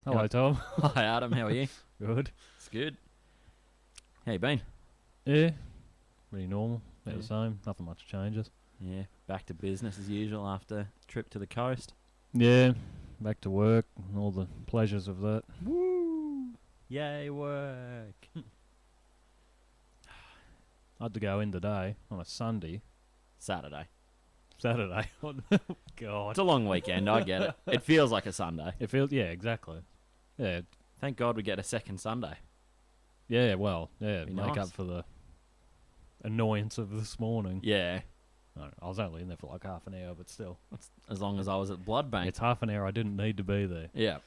Hello, Tom. Hi, Adam. How are you? Good. It's good. How you been? Yeah, pretty normal. About Yeah. the same. Nothing much changes. Yeah, back to business as usual after trip to the coast. Yeah, back to work and all the pleasures of that. Woo! Yay, work! I had to go in today on a Sunday. Saturday. Saturday. God. It's a long weekend, I get it. It feels like a Sunday. It feels, yeah, exactly. Yeah, Thank God we get a second Sunday. yeah, well, yeah, Be make nice. up for the annoyance of this morning. Yeah, I was only in there for like half an hour, but still. as long as I was at Blood Bank. It's half an hour I didn't need to be there. Yeah.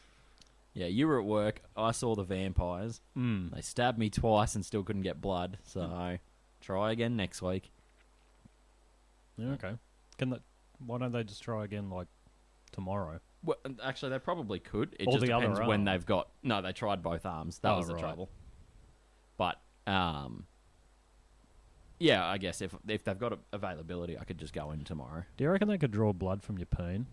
Yeah, you were at work. I saw the vampires. Mm. They stabbed me twice and still couldn't get blood, so try again next week. Yeah, okay. Why don't they just try again, like, tomorrow? Well, actually, they probably could. It Or just the other depends when arm. they've got. No, they tried both arms. That Oh, was the right. trouble. But yeah, I guess if they've got availability, I could just go in tomorrow. Do you reckon they could draw blood from your peen?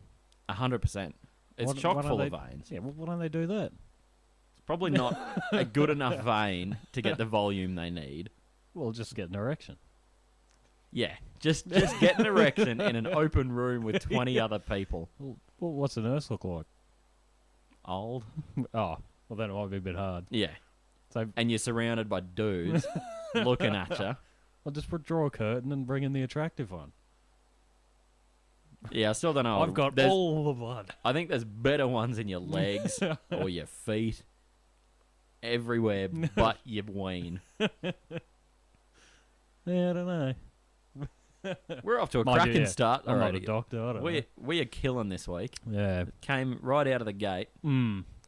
100%. It's Why chock don't full they- of veins. Yeah, why don't they do that? It's probably not a good enough vein to get the volume they need. Well, just get an erection. Yeah, just get an erection in an open room with 20 other people. Well, what's a nurse look like? Old. Oh, well, then it might be a bit hard. Yeah. So And you're surrounded by dudes looking at you. I'll just draw a curtain and bring in the attractive one. Yeah, I still don't know. I've got There's- all the blood. I think there's better ones in your legs or your feet. Everywhere but your ween. Yeah, I don't know. We're off to a Mind you, cracking yeah, start I'm not already. a doctor. I don't know. We are killing this week. Yeah. Came right out of the gate.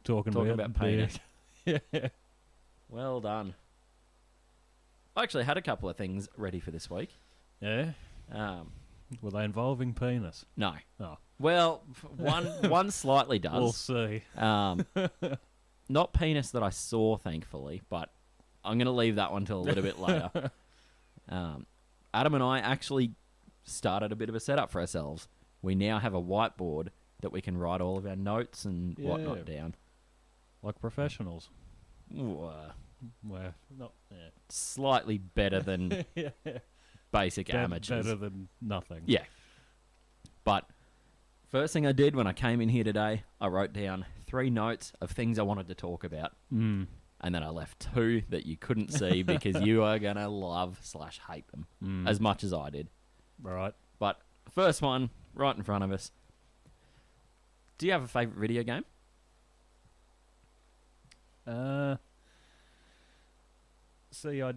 Talking about penis. yeah. Well done. I actually had a couple of things ready for this week. Yeah. Um, Were they involving penis? no. Oh. Well, one slightly does. We'll see. Not penis that I saw, thankfully, but I'm going to leave that one till a little bit later. Adam and I actually started a bit of a setup for ourselves. We now have a whiteboard that we can write all of our notes and whatnot down. Like professionals. Ooh, Well, not. Yeah. slightly better than yeah. basic amateurs. Better than nothing. Yeah. But first thing I did when I came in here today, I wrote down 3 notes of things I wanted to talk about. And then I left 2 that you couldn't see because you are going to love/hate them as much as I did. Right. But first one, right in front of us. Do you have a favourite video game? See, I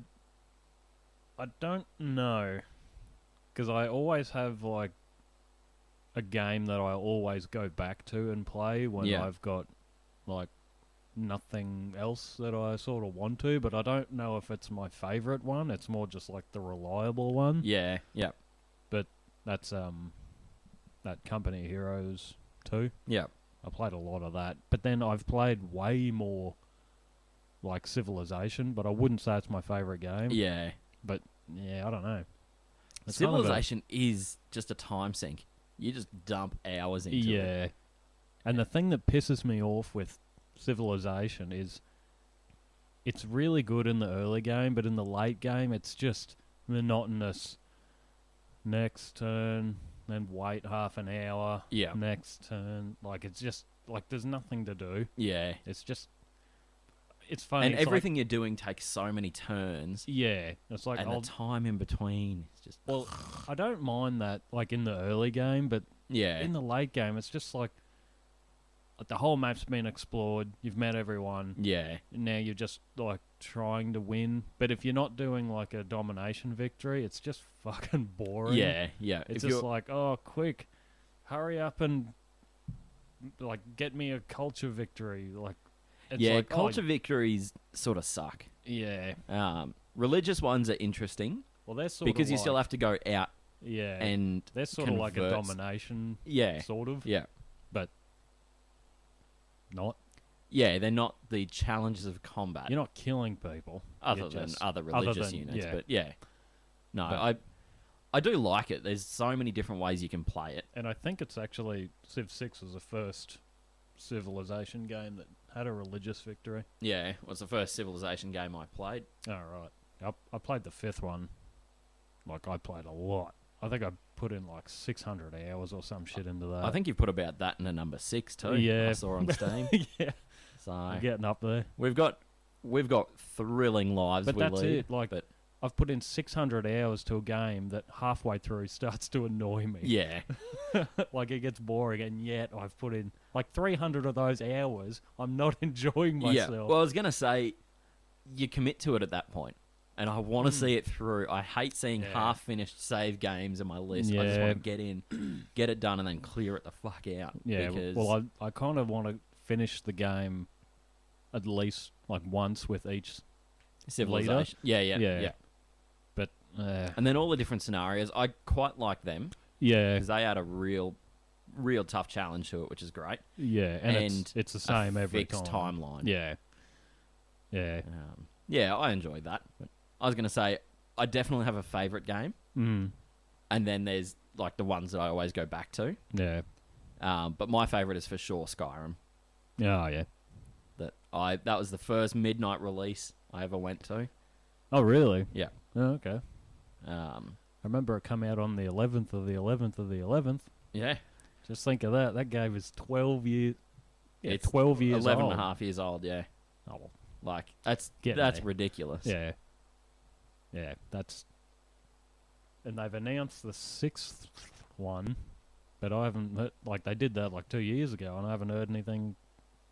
don't know, because I always have like a game that I always go back to and play when Yeah. I've got like nothing else that I sort of want to, but I don't know if it's my favorite one. It's more just like the reliable one. Yeah, yeah, That's that Company Heroes 2. yeah. I played a lot of that, but then I've played way more like Civilization, but I wouldn't say it's my favorite game. Yeah. Yeah, I don't know. It's kind of a- Civilization is just a time sink. You just dump hours into it. yeah. And the thing that pisses me off with Civilization is it's really good in the early game, but in the late game it's just monotonous. Next turn, then wait half an hour. Yeah. Next turn. Like, it's just, like, there's nothing to do. Yeah. It's just, it's funny. And It's like- everything you're doing takes so many turns. yeah. It's like, And the time in between is just... well, I don't mind that, like, in the early game, but Yeah. in the late game, it's just like the whole map's been explored. You've met everyone. Yeah. Now you're just like trying to win. But if you're not doing like a domination victory, it's just fucking boring. Yeah. Yeah. It's If just you're- like, oh, quick, hurry up and like get me a culture victory. Like, it's yeah, like, oh, culture victories sort of suck. yeah. Religious ones are interesting Well, they're sort because of you like, still have to go out yeah, and they're sort of like a convert- domination, Yeah. sort of, Yeah. not. Yeah, they're not the challenges of combat You're not killing people. other You're than just- other religious than- units. yeah. But yeah. No, But- I do like it. There's so many different ways you can play it. And I think it's actually Civ 6 was the first Civilization game that had a religious victory. Yeah, it was the first Civilization game I played. Oh, right. I played the 5th one. Like, I played a lot. I think I put in like 600 hours or some shit into that. I think you've put about that in a number 6 too. Yeah. I saw on Steam. Yeah. So I'm getting up there. we've got thrilling lives. But we that's lead, it. Like, but I've put in 600 hours to a game that halfway through starts to annoy me. yeah, Like, it gets boring, and yet I've put in like 300 of those hours. I'm not enjoying myself. yeah. Well, I was gonna say, you commit to it at that point, and I want to see it through. I hate seeing Yeah. half-finished save games in my list. I just Yeah. want to get in, get it done, and then clear it the fuck out. Yeah, because well, I kind of want to finish the game at least like once with each Civilization. Yeah. Yeah. But And then all the different scenarios, I quite like them yeah, because they add a real tough challenge to it, which is great. yeah, and it's the same a every fixed time. timeline. Yeah, yeah, Yeah, I enjoyed that. But I was going to say, I definitely have a favourite game, and then there's like the ones that I always go back to. yeah, But my favourite is for sure Skyrim. oh yeah. That was the first midnight release I ever went to. Oh really? Yeah. Oh, okay. I Um, remember it come out on the 11th of the 11th of the 11th. yeah. Just think of that. That game is 12 years. Yeah, It's 12 years 11 old. and a half years old, yeah. Oh, well, Like, that's Getting there. ridiculous. yeah, yeah. That's and they've announced the 6th one, but I haven't heard, like they did that like 2 years ago, and I haven't heard anything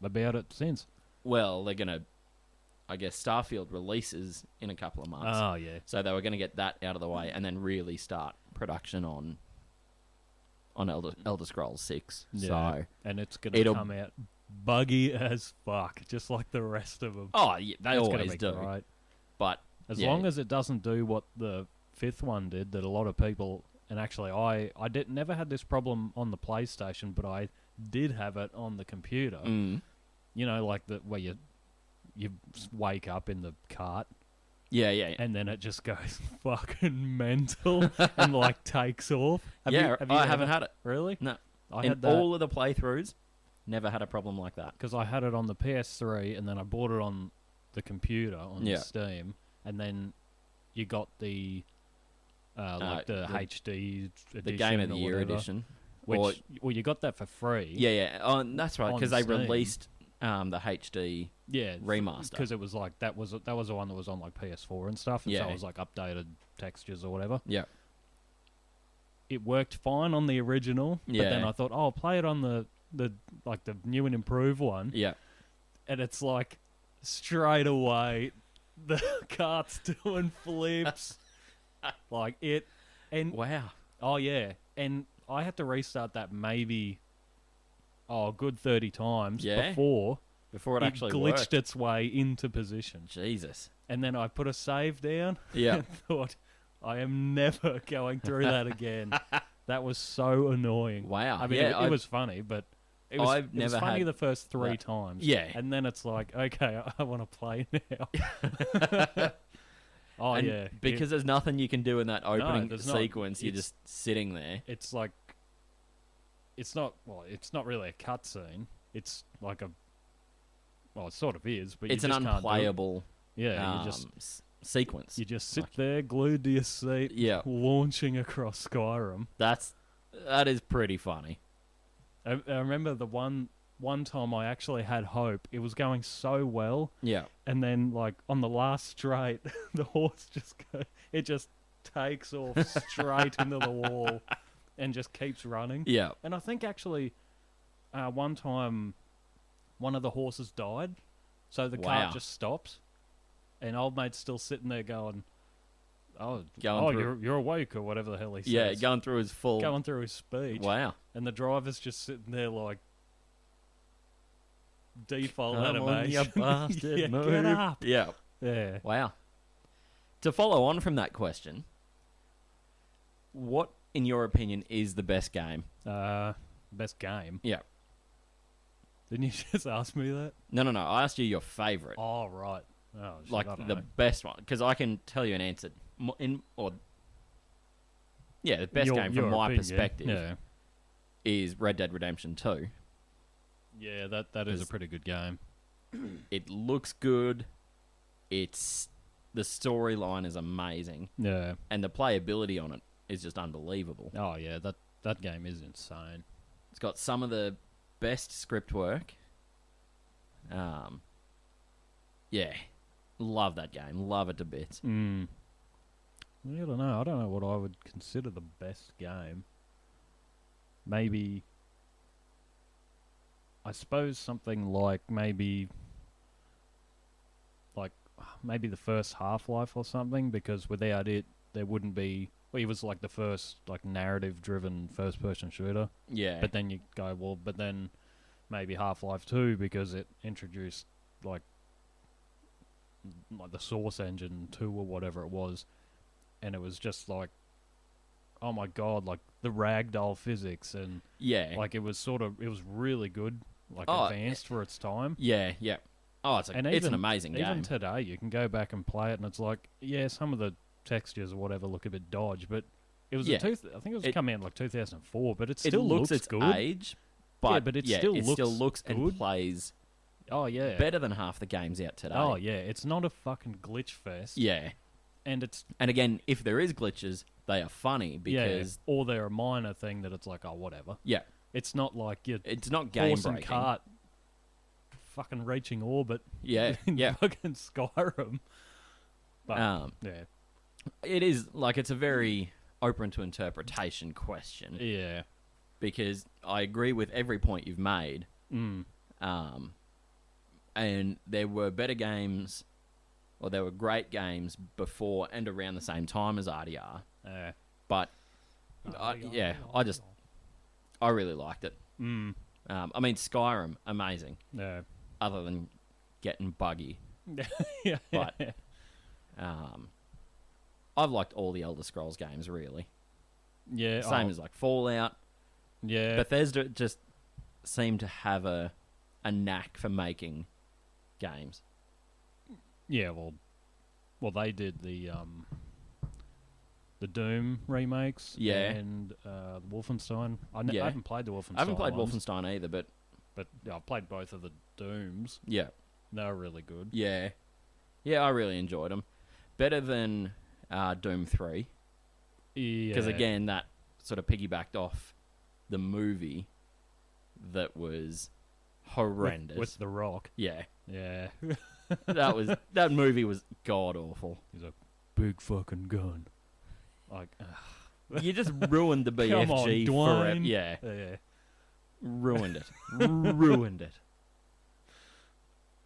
about it since. Well, they're going to, I guess, Starfield releases in a couple of months. Oh yeah, So they were going to get that out of the way and then really start production on Elder Scrolls 6. yeah. So, And it's gonna it'll- come out buggy as fuck, just like the rest of them. oh, yeah, they It's gonna always be do. great. But As yeah. long as it doesn't do what the 5th one did, that a lot of people, and actually I never had this problem on the PlayStation, but I did have it on the computer. You know, like where you wake up in the cart yeah. and then it just goes fucking mental and like takes off. I haven't had it. Really? No. I In had that all of the playthroughs, never had a problem like that. because I had it on the PS3 and then I bought it on the computer on Yeah. Steam, and then you got the like the HD edition, The Game of the or Year whatever, edition. which well you got that for free. Yeah. Oh, that's right, On because they Steam. released the HD Yeah, remaster. because it was like that was the one that was on like PS4 and stuff, and so Yeah. it was like updated textures or whatever. Yeah. It worked fine on the original, but then Yeah. I thought, oh, I'll play it on the like the new and improved one, Yeah. and it's like straight away the cart's doing flips, like it, and Wow. oh yeah, and I had to restart that maybe a good 30 times Yeah. before Before it actually glitched worked. its way into position. Jesus. And then I put a save down Yeah. and thought, I am never going through that again. That was so annoying. Wow. I mean, Yeah, it was funny, but it was, I've it was never funny had the first 3 that. times. Yeah. And then it's like, okay, I want to play now. Oh, And yeah. because there's nothing you can do in that opening there's not. sequence. You're It's- just sitting there. It's like, it's not really a cutscene. It's like well, it sort of is, but It's you an just can't do it. unplayable Yeah, you just sequence. You just sit Like- there, glued to your seat, Yeah. launching across Skyrim. That is pretty funny. I remember the one time I actually had hope. It was going so well, Yeah. and then like on the last straight, the horse just takes off straight into the wall, and just keeps running. Yeah. And I think actually, one time, one of the horses died, so the Wow. cart just stops, and old mate's still sitting there going, "Oh, Going through- you're awake," or whatever the hell he Yeah, says. going through his full. Going through his speech, Wow. and the driver's just sitting there like default Come on, animation. you bastard, Yeah, move. get up. Yeah. Yeah. Wow. To follow on from that question, what, in your opinion, is the best game? Best game. Yeah. Didn't you just ask me that? No. I asked you your favorite, Oh right. Oh, shit, like I don't the know. best one, because I can tell you an answer. The best game from Your my opinion. perspective Yeah. is Red Dead Redemption 2. Yeah, that is a Cause- pretty good game. It looks good. It's the storyline is amazing, Yeah. and the playability on it is just unbelievable. Oh yeah, that game is insane. It's got some of the best script work. Yeah, love that game. Love it to bits. I don't know. I don't know what I would consider the best game. Maybe, I suppose something like maybe the first Half-Life or something, because without it, there wouldn't be. Well, it was like the first like narrative-driven first-person shooter. Yeah, But then you go, well, but then maybe Half-Life 2 because it introduced like the Source Engine 2 or whatever it was, and it was just like, oh my god, like the ragdoll physics and yeah, like it was really good, like Oh, advanced for its time. yeah, yeah. Oh, it's And it's an even- amazing Even game. today, you can go back and play it, and it's like, yeah, some of the textures or whatever look a bit dodge, but it was Yeah. I think it was It- coming out in like 2004, but it It still looks its good. age, but but it yeah, still it looks still looks and good. plays Oh yeah, better than half the games out today. Oh yeah, it's not a fucking glitch fest. Yeah. And it's And again, if there is glitches, they are funny because or they're a minor thing that it's like, oh whatever. yeah, It's not like you're it's not game horse and breaking. cart fucking reaching orbit Yeah, in yeah. fucking Skyrim. But yeah, It is like it's a very open to interpretation question yeah, because I agree with every point you've made. mm. And there were better games, or there were great games before and around the same time as RDR. yeah. But I really liked it. Mm. I mean, Skyrim, amazing. Yeah, Other than getting buggy, yeah, But- I've liked all the Elder Scrolls games really. yeah. Same as like Fallout. yeah. Bethesda just seem to have a knack for making games. Yeah, well, they did the Doom remakes. Yeah. and the Wolfenstein. I Yeah. haven't played the Wolfenstein. I haven't played ones, Wolfenstein either, but but yeah, I've played both of the Dooms. yeah, They were really good. yeah, I really enjoyed them. Better than Doom 3 Yeah, because again, that sort of piggybacked off the movie that was horrendous. with The Rock. yeah, Yeah, that movie was god awful. he's a big fucking gun. Like, You just ruined the BFG Come on, forever. Dwayne. Yeah, yeah. ruined it. Ruined it.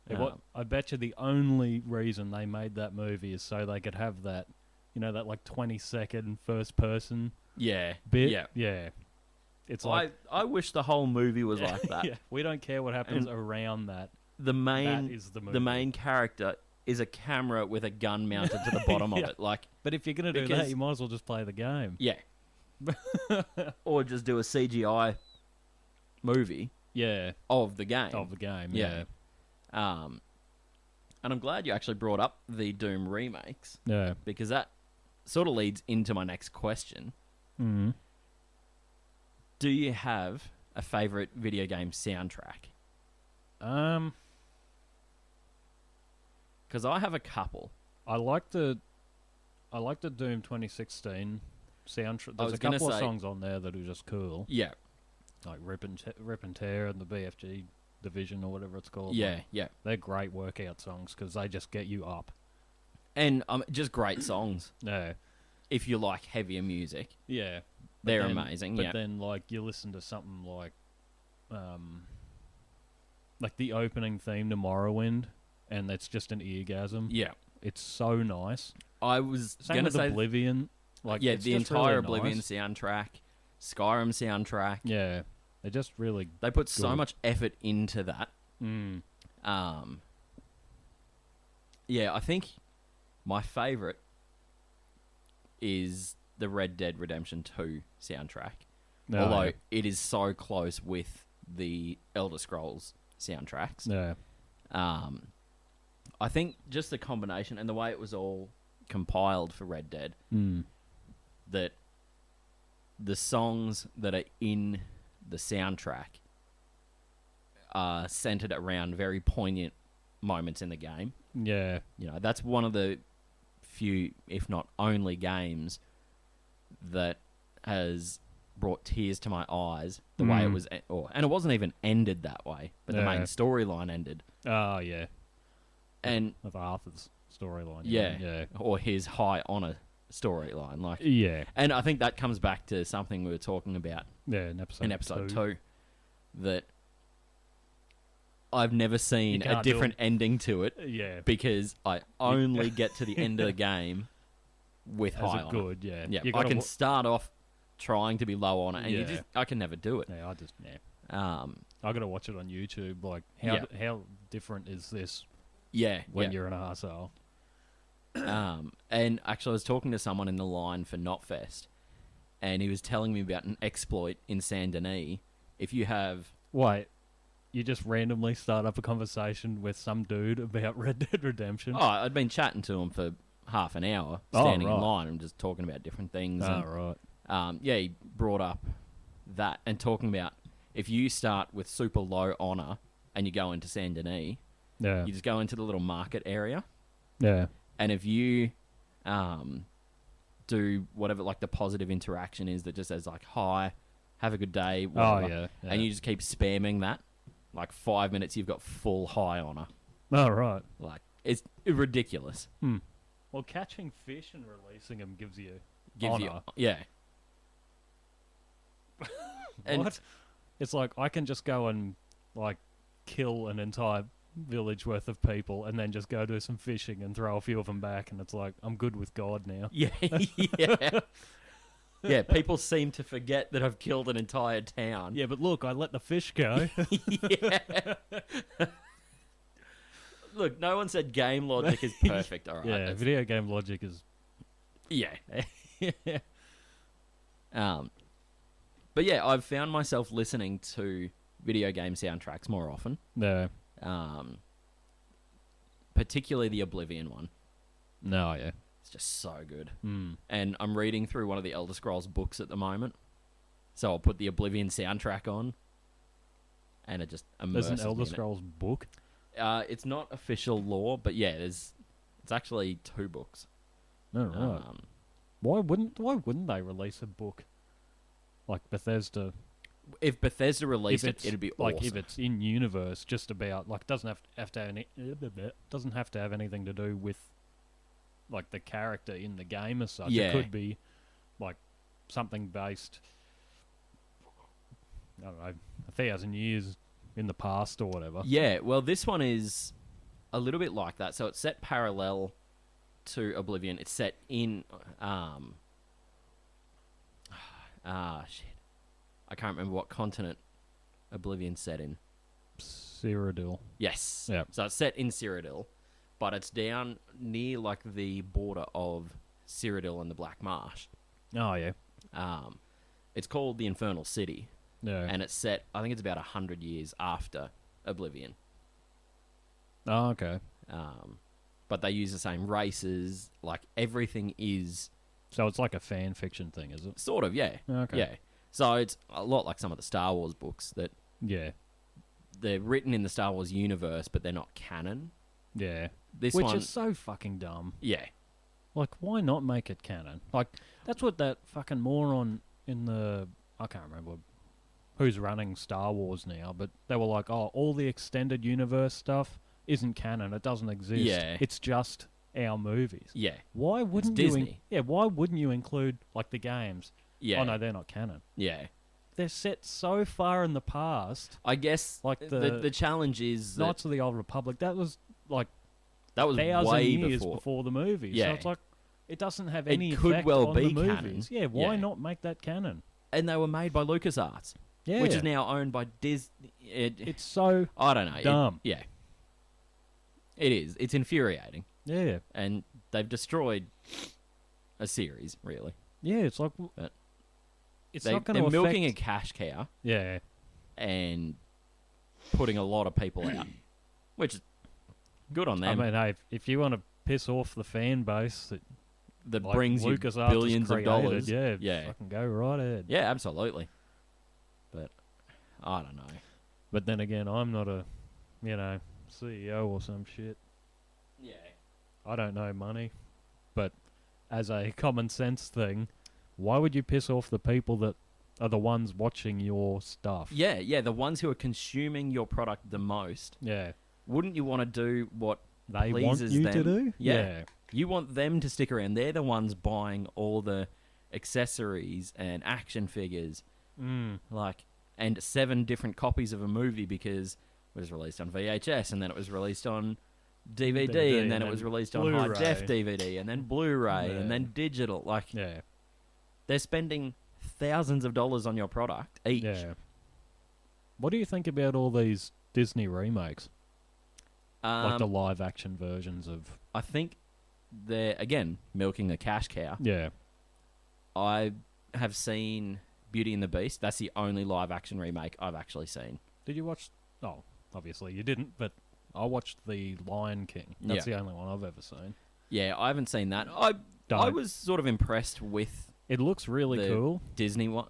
Yeah, what, I bet you the only reason they made that movie is so they could have that, that like 20-second first person Yeah, bit. yeah. Yeah. It's like I wish the whole movie was like that. yeah, we don't care what happens And around that. The main That is the movie. the main character is a camera with a gun mounted to the bottom of Yeah. it. Like, But if you're gonna do that, Because- you might as well just play the game. yeah. Or just do a CGI movie Yeah, of the game. of the game. Yeah. Yeah, And I'm glad you actually brought up the Doom remakes yeah. because that sort of leads into my next question. Mm. Do you have a favorite video game soundtrack? Because I have a couple. I like the Doom 2016 soundtrack. I There's was a gonna couple of say- songs on there that are just cool, Yeah, like Rip and Tear and the BFG Division or whatever it's called. yeah, Like, yeah. they're great workout songs because they just get you up. And just great songs. Yeah, If you like heavier music, yeah. they're then- amazing. But Yeah, then, like, you listen to something like the opening theme to Morrowind, and it's just an eargasm. yeah. It's so nice. I was Same gonna with say, Oblivion. Like, yeah, it's the just entire really Oblivion nice. soundtrack, Skyrim soundtrack. Yeah, they're just really. They put so Good. much effort into that. Mm, Yeah, I think my favorite is the Red Dead Redemption 2 soundtrack. no, Although it is so close with the Elder Scrolls soundtracks. yeah, I think just the combination and the way it was all compiled for Red Dead, mm, that the songs that are in the soundtrack are centered around very poignant moments in the game. Yeah. You know, that's one of the few, if not only, games that has brought tears to my eyes the way it was, and it wasn't even ended that way, but the main storyline ended. Oh, yeah. And of Arthur's storyline. Yeah. Or his high honor storyline. Like, yeah. And I think that comes back to something we were talking about in episode 2. That I've never seen a different ending to it. Yeah. Because I only get to the end of the game with high honor. Good, yeah. Yeah, I can start off trying to be low honor, and I can never do it. Yeah, I got to watch it on YouTube. Like, how different is this? Yeah, when you're an arsehole. And actually, I was talking to someone in the line for Knotfest, and he was telling me about an exploit in Saint Denis. If you have... Wait, you just randomly start up a conversation with some dude about Red Dead Redemption? Oh, I'd been chatting to him for half an hour, standing in line and just talking about different things. Right. He brought up that and talking about if you start with super low honor and you go into Saint Denis, you just go into the little market area. Yeah. And if you do whatever, like, the positive interaction is that just says, like, hi, have a good day, whatever, and you just keep spamming that, like, 5 minutes, you've got full high honor. Oh, right. Like, it's ridiculous. Well, catching fish and releasing them gives you honor. Yeah. What? It's like, I can just go and, like, kill an entire village worth of people and then just go do some fishing and throw a few of them back, and it's like, I'm good with God now. Yeah. Yeah. Yeah, people seem to forget that I've killed an entire town. Yeah, but look, I let the fish go. Yeah. Look, no one said game logic is perfect, all right? Yeah, video game logic is... Yeah. But yeah, I've found myself listening to video game soundtracks more often. No. Particularly the Oblivion one. No, yeah. It's just so good. And I'm reading through one of the Elder Scrolls books at the moment. So I'll put the Oblivion soundtrack on. And it just immerses me. There's an Elder Scrolls book? It's not official lore, but yeah, it's actually 2 books. No, right. Why wouldn't they release a book like Bethesda? If Bethesda released it'd be like awesome. If it's in universe, just about like doesn't have to have anything to do with like the character in the game as such. Yeah. It could be like something based, I don't know, 1,000 years in the past or whatever. Yeah, well, this one is a little bit like that. So it's set parallel to Oblivion. It's set in shit. I can't remember what continent Oblivion's set in. Cyrodiil. Yes. Yeah. So it's set in Cyrodiil, but it's down near like the border of Cyrodiil and the Black Marsh. Oh yeah. It's called the Infernal City. Yeah. And it's set, I think it's about 100 years after Oblivion. Oh, okay. But they use the same races. Like, everything is... So it's like a fan fiction thing, is it? Sort of, yeah. Okay. Yeah. So it's a lot like some of the Star Wars books that... Yeah. They're written in the Star Wars universe, but they're not canon. Yeah. Which is so fucking dumb. Yeah. Like, why not make it canon? Like, that's what that fucking moron in the... I can't remember who's running Star Wars now, but they were like, oh, all the extended universe stuff isn't canon. It doesn't exist. Yeah. It's just our movies. Yeah. Why wouldn't it's Disney. Why wouldn't you include, like, the games? Yeah. Oh, no, they're not canon. Yeah. They're set so far in the past. I guess like the challenge is that Knights of the Old Republic, that was, like, that was 1,000 way years before the movies. Yeah. So it's like, it doesn't have It any could effect well on be the movies. canon. Yeah, why Yeah. not make that canon? And they were made by LucasArts. Yeah. Which is now owned by Disney. It's so I don't know. dumb. Yeah. It is. It's infuriating. Yeah. And they've destroyed a series, really. Yeah, it's like... But it's not going to affect... They're milking a cash cow. Yeah. And putting a lot of people out. Which is good on them. I mean, hey, if you want to piss off the fan base that like brings you LucasArts billions of dollars. Yeah, fucking go right ahead. Yeah, absolutely. But I don't know. But then again, I'm not CEO or some shit. Yeah. I don't know money, but as a common sense thing, why would you piss off the people that are the ones watching your stuff? Yeah, the ones who are consuming your product the most. Yeah. Wouldn't you want to do what They want pleases you them? to do? Yeah. You want them to stick around. They're the ones buying all the accessories and action figures, like, and 7 different copies of a movie because it was released on VHS and then it was released on DVD and then it was released on high def DVD and then Blu-ray and then digital. Like, they're spending thousands of dollars on your product each. Yeah. What do you think about all these Disney remakes? Like the live action versions of... I think they're, again, milking a cash cow. Yeah. I have seen Beauty and the Beast. That's the only live action remake I've actually seen. Did you watch... Oh, obviously you didn't, but I watched The Lion King. That's the only one I've ever seen. Yeah, I haven't seen that. I was sort of impressed with... It looks really cool. Disney one.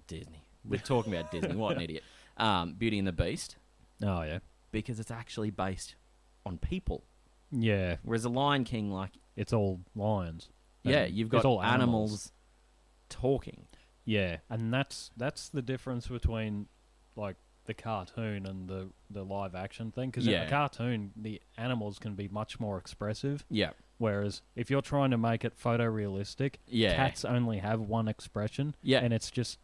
Disney. We're talking about Disney. What an idiot. Beauty and the Beast. Oh, yeah. Because it's actually based on people. Yeah. Whereas The Lion King, like... It's all lions. Yeah, you've got all animals talking. Yeah, and that's the difference between, like, the cartoon and the live action thing. Because in a cartoon, the animals can be much more expressive. Yeah. Whereas if you're trying to make it photorealistic, cats only have one expression. Yeah. And it's just,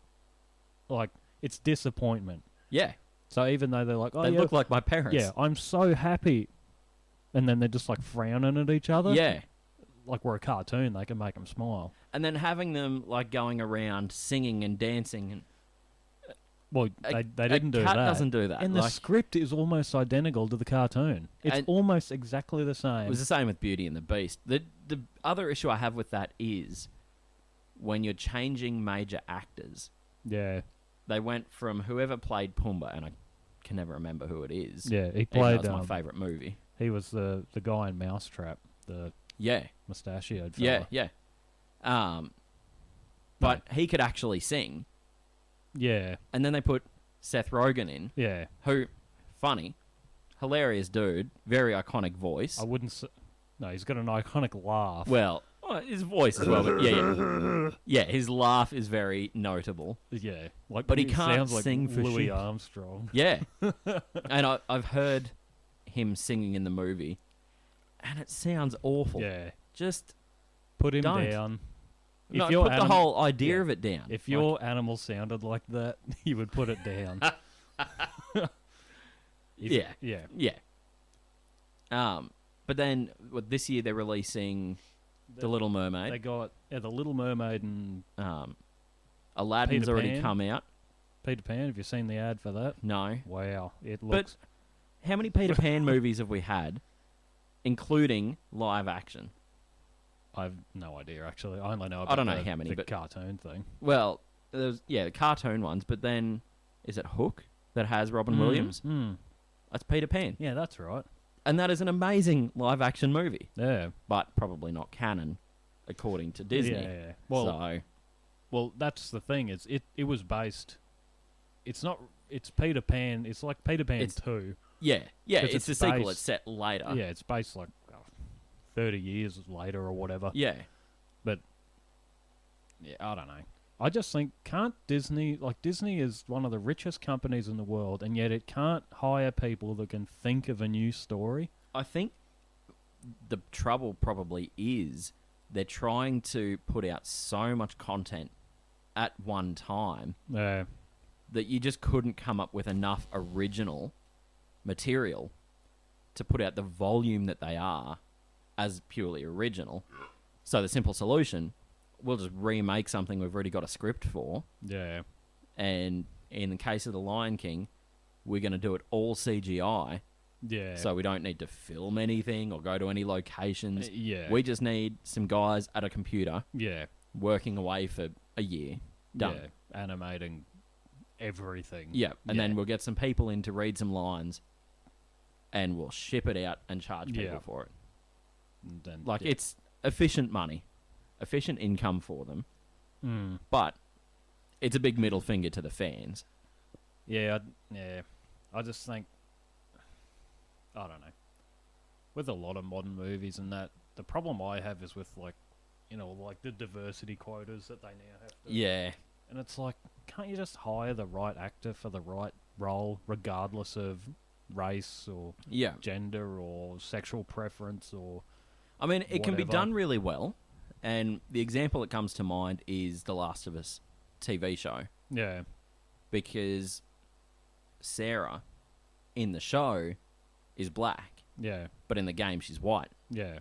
like, it's disappointment. Yeah. So even though they're like, oh, they look like my parents. Yeah, I'm so happy. And then they're just, like, frowning at each other. Yeah. Like, we're a cartoon, they can make them smile. And then having them, like, going around singing and dancing. And well, they didn't do that. A cat doesn't do that. And the script is almost identical to the cartoon. It's almost exactly the same. It was the same with Beauty and the Beast. The other issue I have with that is when you're changing major actors. Yeah. They went from whoever played Pumbaa, and I can never remember who it is. Yeah, he played... That's my favourite movie. He was the guy in Mousetrap, the mustachioed fella. Yeah. But he could actually sing. Yeah. And then they put Seth Rogen in. Yeah. Who, funny, hilarious dude, very iconic voice. I wouldn't say... No, he's got an iconic laugh. Well, his voice as well, but yeah. Yeah, his laugh is very notable. Yeah. Like, but he can't sounds sing like for Louis shit. Armstrong. Yeah. And I've heard him singing in the movie, and it sounds awful. Yeah. Just put him don't. Down. No, put the whole idea of it down. If your animal sounded like that, you would put it down. Yeah. Yeah. But then this year they're releasing The Little Mermaid. They got The Little Mermaid and Aladdin's Peter already Pan. come out. Peter Pan. Have you seen the ad for that? No. Wow, it looks. But how many Peter Pan movies have we had, including live action? I've no idea actually. I only know about I don't know how many, the but cartoon thing. Well, there's the cartoon ones, but then is it Hook that has Robin Williams? That's Peter Pan. Yeah, that's right. And that is an amazing live action movie. Yeah, but probably not canon, according to Disney. Yeah. Well, that's the thing. It was based. It's not. It's Peter Pan. It's like Peter Pan 2. Yeah. It's it's the sequel. based- It's set later. Yeah, it's based like 30 years later or whatever. Yeah. But yeah, I don't know. I just think Disney is one of the richest companies in the world, and yet it can't hire people that can think of a new story. I think the trouble probably is they're trying to put out so much content at one time that you just couldn't come up with enough original material to put out the volume that they are as purely original. So the simple solution, we'll just remake something we've already got a script for. Yeah. And in the case of The Lion King, we're going to do it all CGI. Yeah. So we don't need to film anything or go to any locations. Yeah. We just need some guys at a computer Yeah. working away for a year. Done. Yeah. Animating everything. Yeah. And then we'll get some people in to read some lines and we'll ship it out and charge people for it. And then, it's efficient money, efficient income for them, but it's a big middle finger to the fans. Yeah, I just think I don't know. With a lot of modern movies and that, the problem I have is with, like, like the diversity quotas that they now have to... Yeah. And it's like, can't you just hire the right actor for the right role, regardless of race or Yeah. gender or sexual preference or... I mean, it can be whatever. done really well, and the example that comes to mind is The Last of Us TV show, Yeah. because Sarah in the show is black, Yeah. but in the game she's white. Yeah.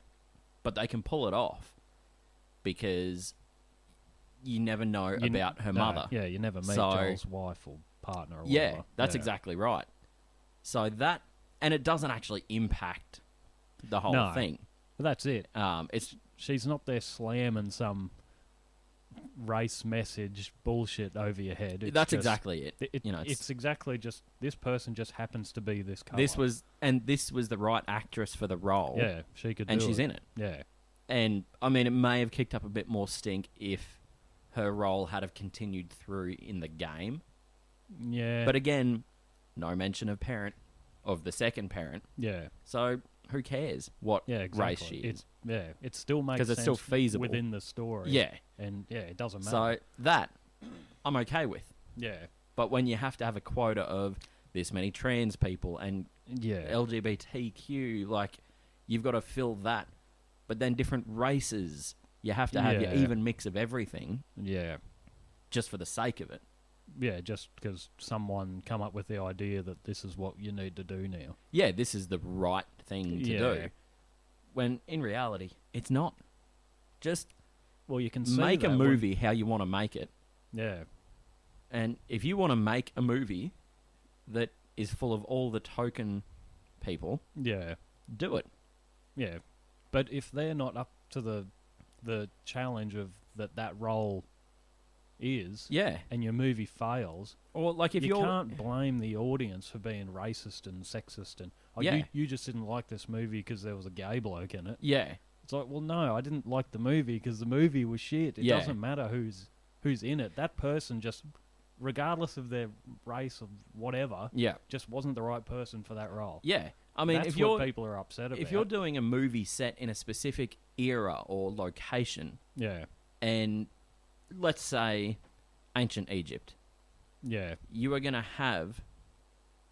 But they can pull it off because you never know about her mother. Yeah, you never meet So- Joel's wife or partner or Yeah, whatever. that's Yeah. exactly right. So that, and it doesn't actually impact the whole No. thing. But that's it. It's She's not there slamming some race message bullshit over your head. It's that's just- exactly it. It's it's exactly just this person just happens to be this colour. this was the right actress for the role. Yeah, she could and do she's it. in it. Yeah. And I mean, it may have kicked up a bit more stink if her role had have continued through in the game. Yeah. But again, no mention of the second parent. yeah. So who cares what Yeah, exactly. race she is? It still makes 'Cause sense it's still feasible. within the story. Yeah. And yeah, it doesn't So matter. that I'm okay with. Yeah. But when you have to have a quota of this many trans people and Yeah. LGBTQ, like, you've got to fill that. But then different races, you have to have your Yeah. even mix of everything Yeah. just for the sake of it. Yeah, just because someone come up with the idea that this is what you need to do now. Yeah, this is the right thing to Yeah. do. When in reality, it's not. Just Well, you can see make a that when- movie how you want to make it. Yeah. And if you want to make a movie that is full of all the token people, Yeah. do it. Yeah. But if they're not up to the challenge of that role is, Yeah. and your movie fails, Or like if you you're can't blame the audience for being racist and sexist and Yeah. you just didn't like this movie because there was a gay bloke in it. Yeah. It's like, well, no, I didn't like the movie because the movie was shit. It Yeah. doesn't matter who's in it. That person just, regardless of their race or whatever, Yeah. just wasn't the right person for that role. Yeah. I mean, That's if what you're people are upset about. if you're doing a movie set in a specific era or location, yeah, and let's say ancient Egypt, yeah, you are going to have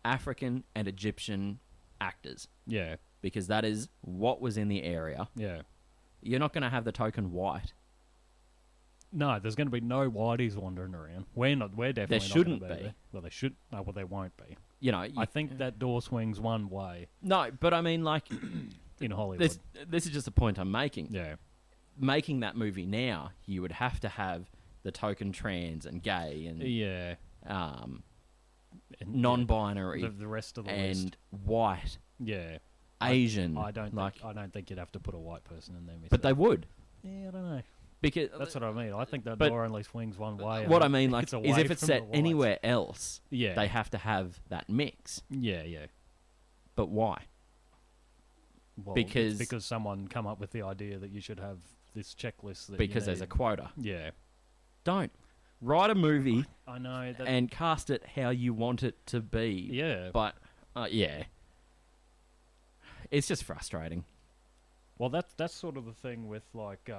African and Egyptian actors yeah, because that is what was in the area. yeah. You're not going to have the token white. No, there's going to be no whiteys wandering around. We're not. We're definitely There not shouldn't gonna be. there. Well, they should. No, well, they won't be. You know, I think that door swings one way no, but I mean, like, in Hollywood. this is just a point I'm making. Yeah, Making that movie now, you would have to have the token trans and gay and yeah. um, And, non-binary the rest of the and list. white, Yeah, Asian. I don't like, think. I don't think you'd have to put a white person in there. but they would Yeah, I don't know. because That's what I mean. I think that but- door only swings one way. what I and mean, like, it's is away if it's from set the whites. anywhere else, Yeah, they have to have that mix. yeah, yeah. But why? Well, it's Because- because someone come up with the idea that you should have this checklist. That Because you there's a need. quota. Yeah, Don't write a movie I know that. and cast it how you want it to be. yeah, But yeah, it's just frustrating. well, that's sort of the thing with like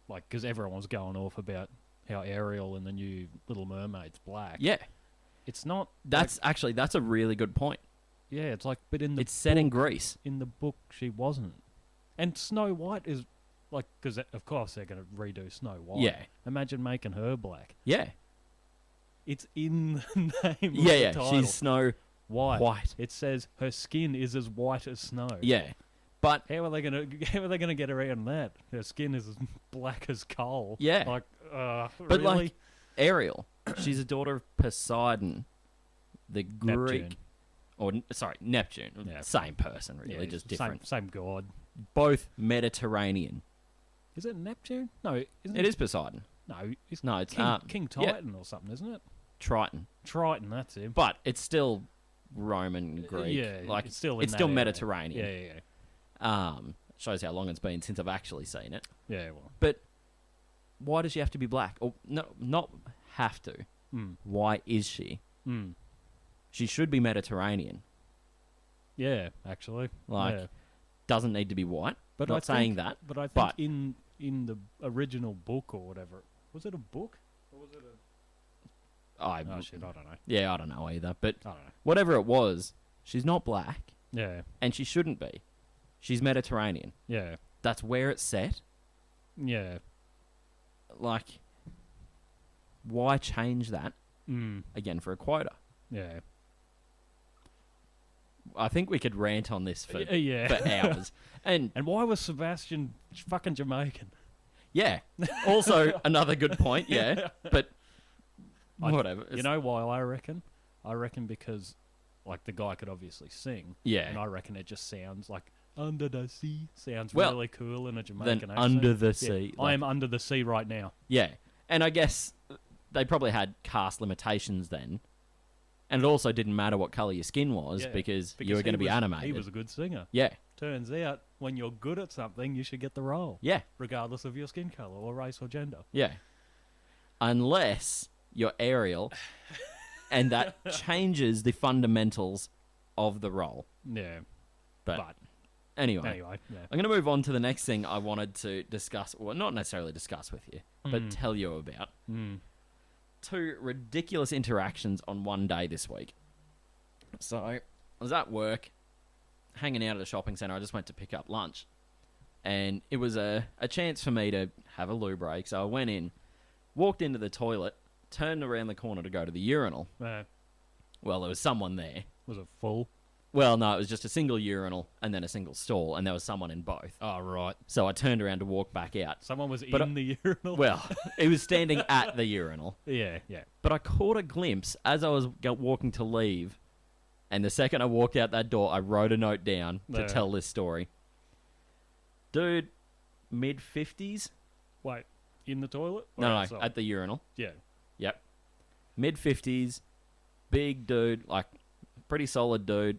because everyone's going off about how Ariel in the new Little Mermaid's black. Yeah, It's not. that's a really good point. Yeah, it's like, but in the It's set in Greece. in the book she wasn't, and Snow White is like because of course they're going to redo Snow White. Yeah, Imagine making her black. yeah, It's in the name. yeah, of yeah. the title. She's Snow white. White. It says her skin is as white as snow. Yeah, but How are they gonna get around that? Her skin is as black as coal. Yeah. Like, But, really? like, Ariel, she's a daughter of Poseidon, the Greek, Neptune. or sorry, Neptune. Yeah. Same person, really, Yeah, just different. Same god. Both Mediterranean. Is it Neptune? No, isn't It is Poseidon. No, it's No, it's King yeah. Titan or something, isn't it? Triton, Triton, that's him. but it's still Roman Greek. Yeah, like it's still in it's that still area. Mediterranean. Yeah, yeah, Shows how long it's been since I've actually seen it. yeah. Yeah, well, But why does she have to be black? Or no, not have to. mm, Why is she? mm. She should be Mediterranean. Yeah, actually. Like, yeah. doesn't need to be white. But Not I saying think, that. But I think but- in the original book or whatever, was it a book? Or was it a... Oh, shit, I don't know. Yeah, I don't know either. But I don't know. whatever it was, she's not black, Yeah, and she shouldn't be. She's Mediterranean. yeah, That's where it's set. yeah. Like, why change that Mm, again for a quota? yeah. I think we could rant on this for Yeah. for hours. And And why was Sebastian fucking Jamaican? yeah, also another good point. Yeah, but I- whatever. You know why I reckon? I reckon because, like, the guy could obviously sing. Yeah. And I reckon it just sounds like under the sea. Sounds Well, really cool in a Jamaican then accent. under the Yeah, sea. I am under the sea right now. Yeah, and I guess they probably had cast limitations then, and it also didn't matter what color your skin was Yeah, because you were he going to be was- animated. He was a good singer. Yeah, Turns out, when you're good at something, you should get the role, yeah, regardless of your skin color or race or gender. yeah. Unless you're Ariel, and that changes the fundamentals of the role. Yeah. But anyway, yeah. I'm going to move on to the next thing I wanted to discuss, well, not necessarily discuss with you, but tell you about. Mm. 2 ridiculous interactions on one day this week. So, I was at work, hanging out at a shopping centre. I just went to pick up lunch. And it was a chance for me to have a loo break. So I went in, walked into the toilet, turned around the corner to go to the urinal. Well, there was someone there. Was it full? Well, no, it was just a single urinal and then a single stall, and there was someone in both. Oh, right. So I turned around to walk back out. Someone was But in the urinal? Well, he was standing at the urinal. Yeah, yeah. But I caught a glimpse as I was walking to leave, and the second I walked out that door, I wrote a note down to Yeah. tell this story. Dude, mid-50s? Wait, in the toilet? Or No, outside? at the urinal. Yeah. Yep. Mid-50s, big dude, like, pretty solid dude,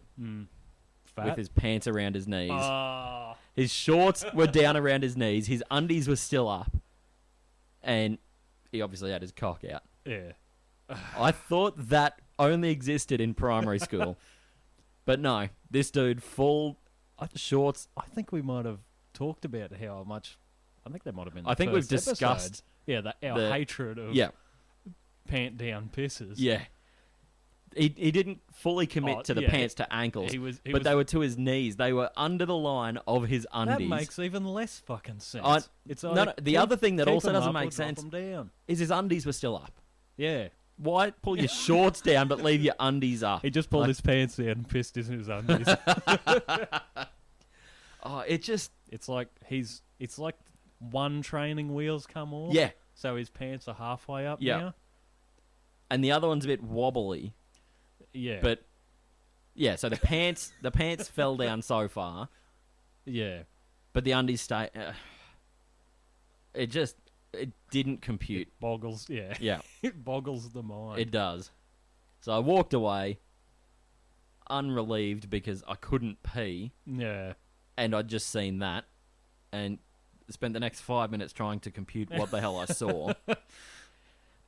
Fat? with his pants around his knees. Ah. His shorts were down around his knees, his undies were still up, and he obviously had his cock out. Yeah. I thought that only existed in primary school. But no, this dude, full shorts. I think we might have talked about how much... I think that might have been the I think we've first discussed episode. Yeah, our the- hatred of Yeah, pant-down pisses. yeah. He didn't fully commit Oh, to the yeah. pants to ankles, He but they were to his knees. They were under the line of his That undies. makes even less fucking sense. I- It's no, like, no, the other thing that keep also 'em doesn't up make or drop sense 'em down. is his undies were still up. Yeah. Why pull your shorts down but leave your undies up? He just pulled Like- his pants down and pissed in his undies. Oh, it just... It's like one training wheel's come off. Yeah. So his pants are halfway up Yeah. now. And the other one's a bit wobbly. Yeah. But yeah, so the pants fell down so far, yeah. but the undies stay. It didn't compute. Boggles. Yeah. Yeah, It boggles the mind. it does. So I walked away, unrelieved because I couldn't pee, Yeah. and I'd just seen that, and spent the next 5 minutes trying to compute what the hell I saw.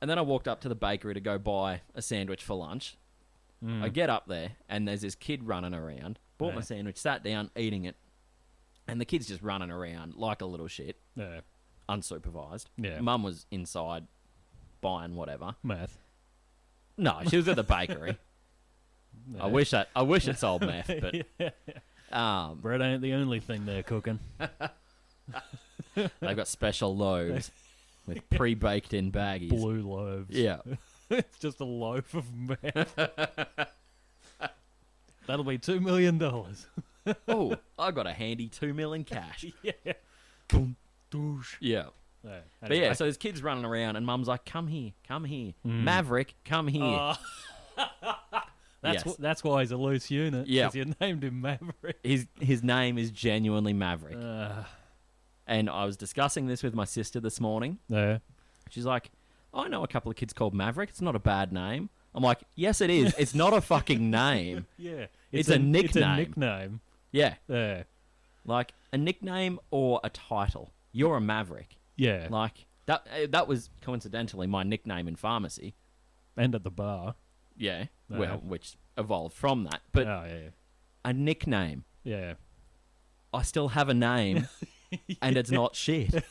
And then I walked up to the bakery to go buy a sandwich for lunch. I get up there, and there's this kid running around. Bought my Yeah. sandwich, sat down, eating it. And the kid's just running around like a little shit, Yeah. unsupervised. Yeah. Mum was inside buying whatever. Math. No, she was at the bakery. Yeah. I wish it sold meth, but Bread ain't the only thing they're cooking. they've got special loaves with pre-baked in baggies. Blue loaves. Yeah. It's just a loaf of meth. That'll be $2 million. Oh, I got a handy 2 million cash. Yeah. Boom. Doosh. Yeah. Yeah. But yeah, so there's kids running around, and Mum's like, "Come here, come here, Mm. Maverick, come here." Oh. Yes. That's why he's a loose unit. Yeah. 'Cause you named him Maverick. His name is genuinely Maverick. Uh, And I was discussing this with my sister this morning. yeah. She's like, "I know a couple of kids called Maverick. It's not a bad name." I'm like, "Yes, it is. It's not a fucking name. Yeah. It's a nickname. It's a nickname. Yeah, Yeah. like a nickname or a title. You're a Maverick. Yeah. Like that. That was coincidentally my nickname in pharmacy. And at the bar. Yeah, Yeah. well, which evolved from that. But Oh, yeah. a nickname. Yeah. I still have a name, and it's not shit.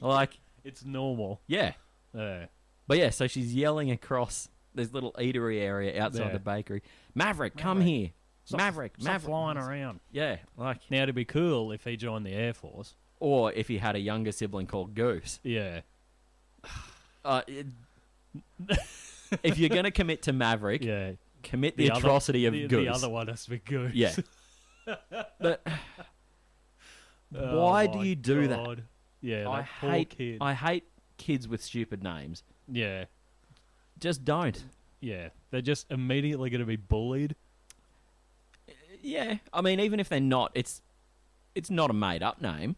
Like, It's normal. yeah. Yeah. But yeah, so she's yelling across this little eatery area outside Yeah. the bakery. Maverick, come Maverick. here. Maverick. Stop flying around. Yeah, like... Now, it'd be cool if he joined the Air Force. Or if he had a younger sibling called Goose. Yeah. If you're going to commit to Maverick, Yeah. commit the atrocity of the Goose. The other one has to be Goose. Yeah. But why do you do that? Yeah, I that poor hate kid. I hate kids with stupid names. Yeah. Just don't. Yeah. They're just immediately going to be bullied. Yeah. I mean, even if they're not, it's not a made-up name.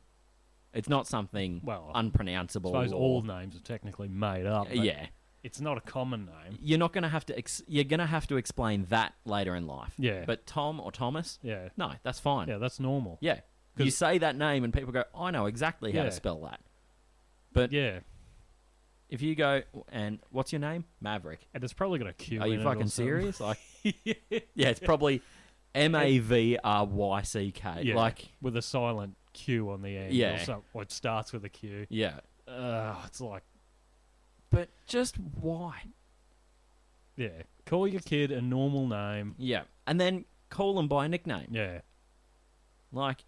It's not something Well, unpronounceable. I suppose all names are technically made up. But Yeah. It's not a common name. You're not going to have to... you're going to have to explain that later in life. Yeah. But Tom or Thomas, Yeah. no, that's fine. Yeah, that's normal. Yeah. You say that name and people go, I know exactly how Yeah. to spell that. But Yeah. if you go, and what's your name? Maverick. And it's probably got a Q Are in you it or fucking something. serious? Like, yeah, it's probably Mavryck. Yeah. Like, With a silent Q on the end. Yeah. Or it starts with a Q. yeah. It's like, But just why? yeah. Call your kid a normal name. Yeah. And then call them by a nickname. Yeah. Like,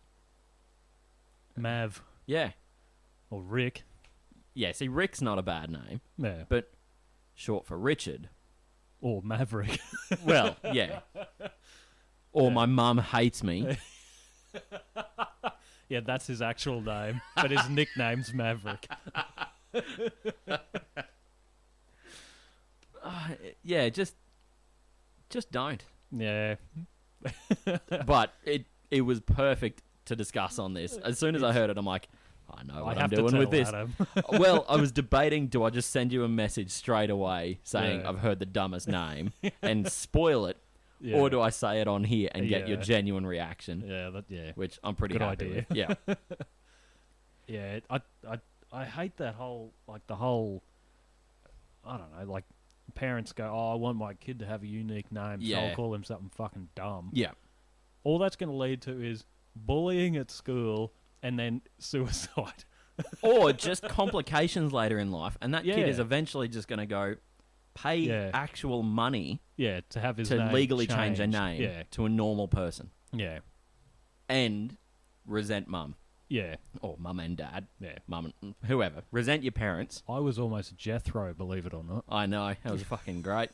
Mav. yeah. Or Rick. Yeah, see, Rick's not a bad name, Yeah. but short for Richard. Or Maverick. Well, yeah. Or Yeah. my mum hates me. Yeah, that's his actual name. But his nickname's Maverick. Yeah, just don't. Yeah. But it was perfect to discuss on this. As soon as I heard it, I'm like, I know what I'm doing with this. Adam. Well, I was debating, do I just send you a message straight away saying Yeah. I've heard the dumbest name and spoil it, Yeah. or do I say it on here and get your Yeah. genuine reaction, Yeah. which I'm pretty Good happy idea. with. Yeah. Yeah, I hate that whole, like, the whole, I don't know, like, parents go, oh, I want my kid to have a unique name, so Yeah. I'll call him something fucking dumb. Yeah. All that's going to lead to is bullying at school and then suicide. Or just complications later in life, and that kid Yeah. is eventually just going to go pay Yeah. actual money Yeah, to have his to name legally change a changed. name Yeah, to a normal person yeah, and resent mum. yeah, Or mum and dad. yeah. Mum and whoever. Resent your parents. I was almost Jethro, believe it or not. I know. That was fucking great.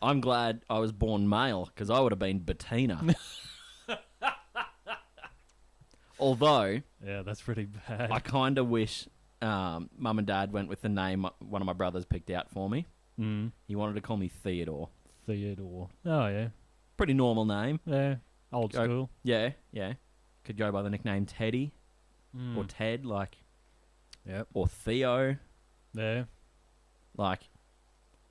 I'm glad I was born male, because I would have been Bettina. Although, Yeah, that's pretty bad. I kind of wish mum and dad went with the name one of my brothers picked out for me. He wanted to call me Theodore. Theodore. Oh, yeah. Pretty normal name. Yeah, old Go- school. Yeah, yeah. Could go by the nickname Teddy or Ted, like, Yep. or Theo. Yeah. Like,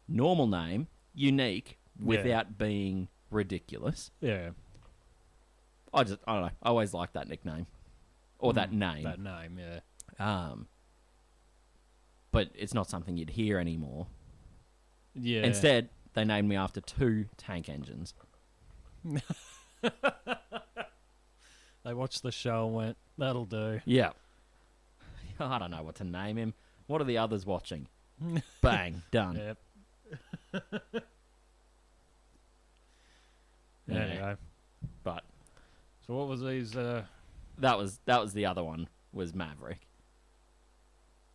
normal name, unique, without being ridiculous. Yeah. I don't know. I always liked that nickname. Or that name. That name, yeah. But it's not something you'd hear anymore. Yeah. Instead, they named me after 2 tank engines. They watched the show and went, that'll do. Yeah. I don't know what to name him. What are the others watching? Bang, done. Yep. Yeah. Anyway. But So what was these, that was the other one, was Maverick.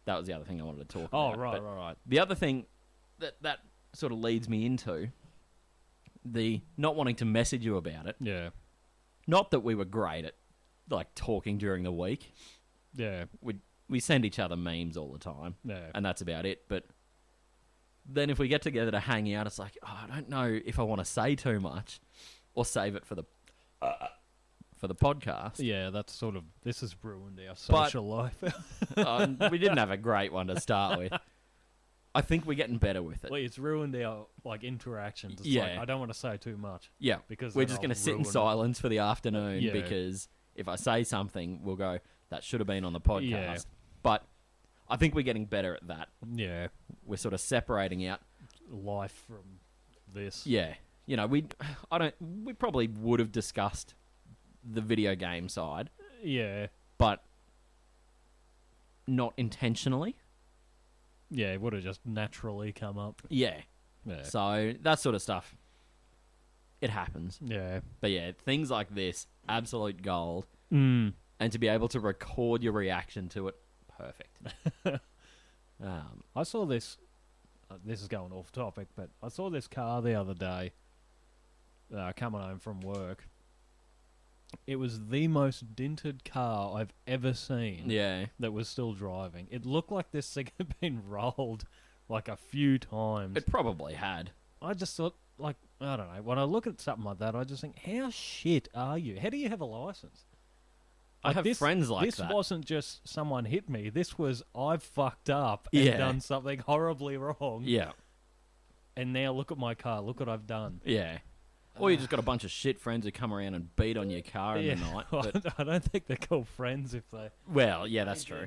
That was the other thing I wanted to talk Oh, about. right, But right. the other thing that sort of leads me into the not wanting to message you about it. Yeah. Not that we were great at, like, talking during the week. Yeah. We send each other memes all the time, Yeah. and that's about it. But then if we get together to hang out, it's like, oh, I don't know if I want to say too much or save it for the podcast. Yeah, that's sort of, this has ruined our But- social life. We didn't have a great one to start with. I think we're getting better with it. Well, it's ruined our, like, interactions. It's Yeah. like, I don't want to say too much. Yeah, Because we're then just I'll going to sit in ruin it. silence for the afternoon Yeah. because if I say something, we'll go, that should have been on the podcast. Yeah. But I think we're getting better at that. Yeah. We're sort of separating out. Life from this. Yeah, you know, we probably would have discussed the video game side, Yeah. but not intentionally. Yeah, it would have just naturally come up. Yeah. Yeah. So that sort of stuff, it happens. Yeah. But yeah, things like this, absolute gold. Mm. And to be able to record your reaction to it, perfect. I saw this. This is going off topic, but I saw this car the other day coming home from work. It was the most dinted car I've ever seen. Yeah. That was still driving. It looked like this thing had been rolled like a few times. It probably had. I just thought, like, I don't know. When I look at something like that, I just think, how shit are you? How do you have a license? I have friends like this that. This wasn't just someone hit me. This was I've fucked up and done something horribly wrong. Yeah. And now look at my car. Look what I've done. Yeah. Or you just got a bunch of shit friends who come around and beat on your car in the night. But I don't think they're called friends if they... Well, yeah, that's true.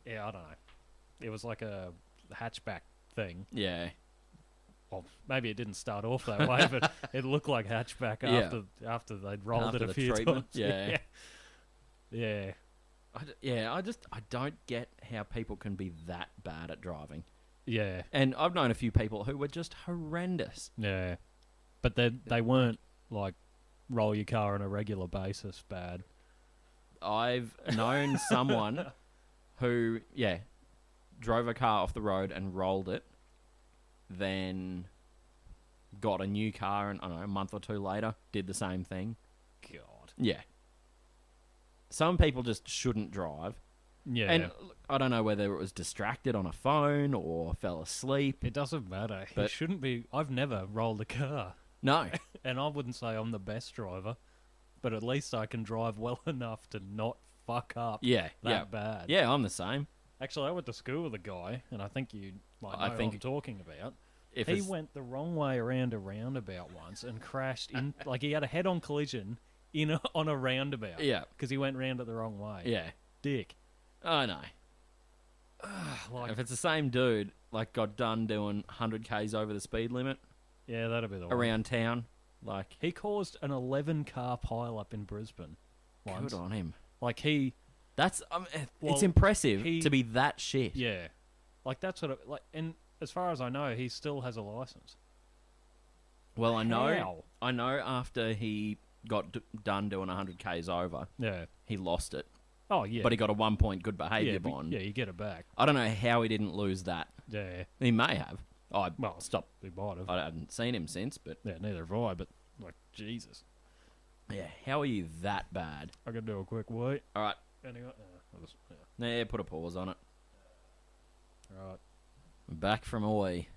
Yeah, I don't know. It was like a hatchback thing. Yeah. Well, maybe it didn't start off that way, but it looked like hatchback after they'd rolled After it a the few treatment, times. Yeah. I don't get how people can be that bad at driving. Yeah. And I've known a few people who were just horrendous. Yeah. But they weren't, like, roll your car on a regular basis bad. I've known someone who, drove a car off the road and rolled it, then got a new car and, I don't know, a month or two later, did the same thing. God. Yeah. Some people just shouldn't drive. Yeah. And I don't know whether it was distracted on a phone or fell asleep. It doesn't matter. But It shouldn't be... I've never rolled a car. No. And I wouldn't say I'm the best driver, but at least I can drive well enough to not fuck up that bad. Yeah, I'm the same. Actually, I went to school with a guy, and I think you might know I think what I'm talking about. If He it's- went the wrong way around a roundabout once and crashed in... like, he had a head-on collision on a roundabout. Yeah. Because he went round it the wrong way. Yeah. Dick. I know. Like, If it's the same dude, like, got done doing 100 Ks over the speed limit yeah, that'd be the one. around town, like, He caused an 11-car pile-up in Brisbane once. good on him. Like, he... That's Well, it's impressive he- to be that shit. Yeah. Like, that's sort of... like, and as far as I know, he still has a license. Well, I know. How? I know after he got done doing 100 Ks over, Yeah. he lost it. Oh, yeah. But he got a 1 point good behaviour yeah, but- bond. Yeah, you get it back. I don't know how he didn't lose that. Yeah. He may have. Well, stop. He might have. I haven't seen him since, but Yeah, neither have I, but, like, Jesus. yeah, how are you that bad? I could do a quick wait. All right, Anyway, yeah. yeah, put a pause on it. Right. We're back from away,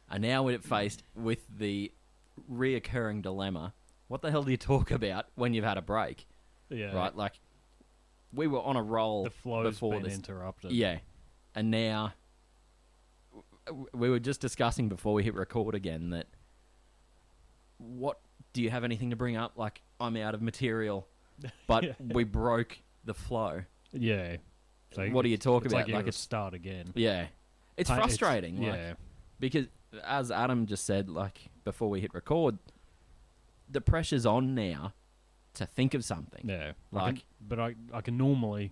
and now we're faced with the reoccurring dilemma: what the hell do you talk about when you've had a break? Yeah. Right, like we were on a roll The flow's before been this. interrupted. Yeah, and now we were just discussing before we hit record again that what do you have anything to bring up? Like, I'm out of material, but Yeah. we broke the flow. Yeah. So What do you talk it's about? Like, you Like gotta it's start again. yeah, it's Pain- frustrating. Like, yeah. because as Adam just said, like before we hit record, the pressure's on now to think of something. Yeah. Like- but I can normally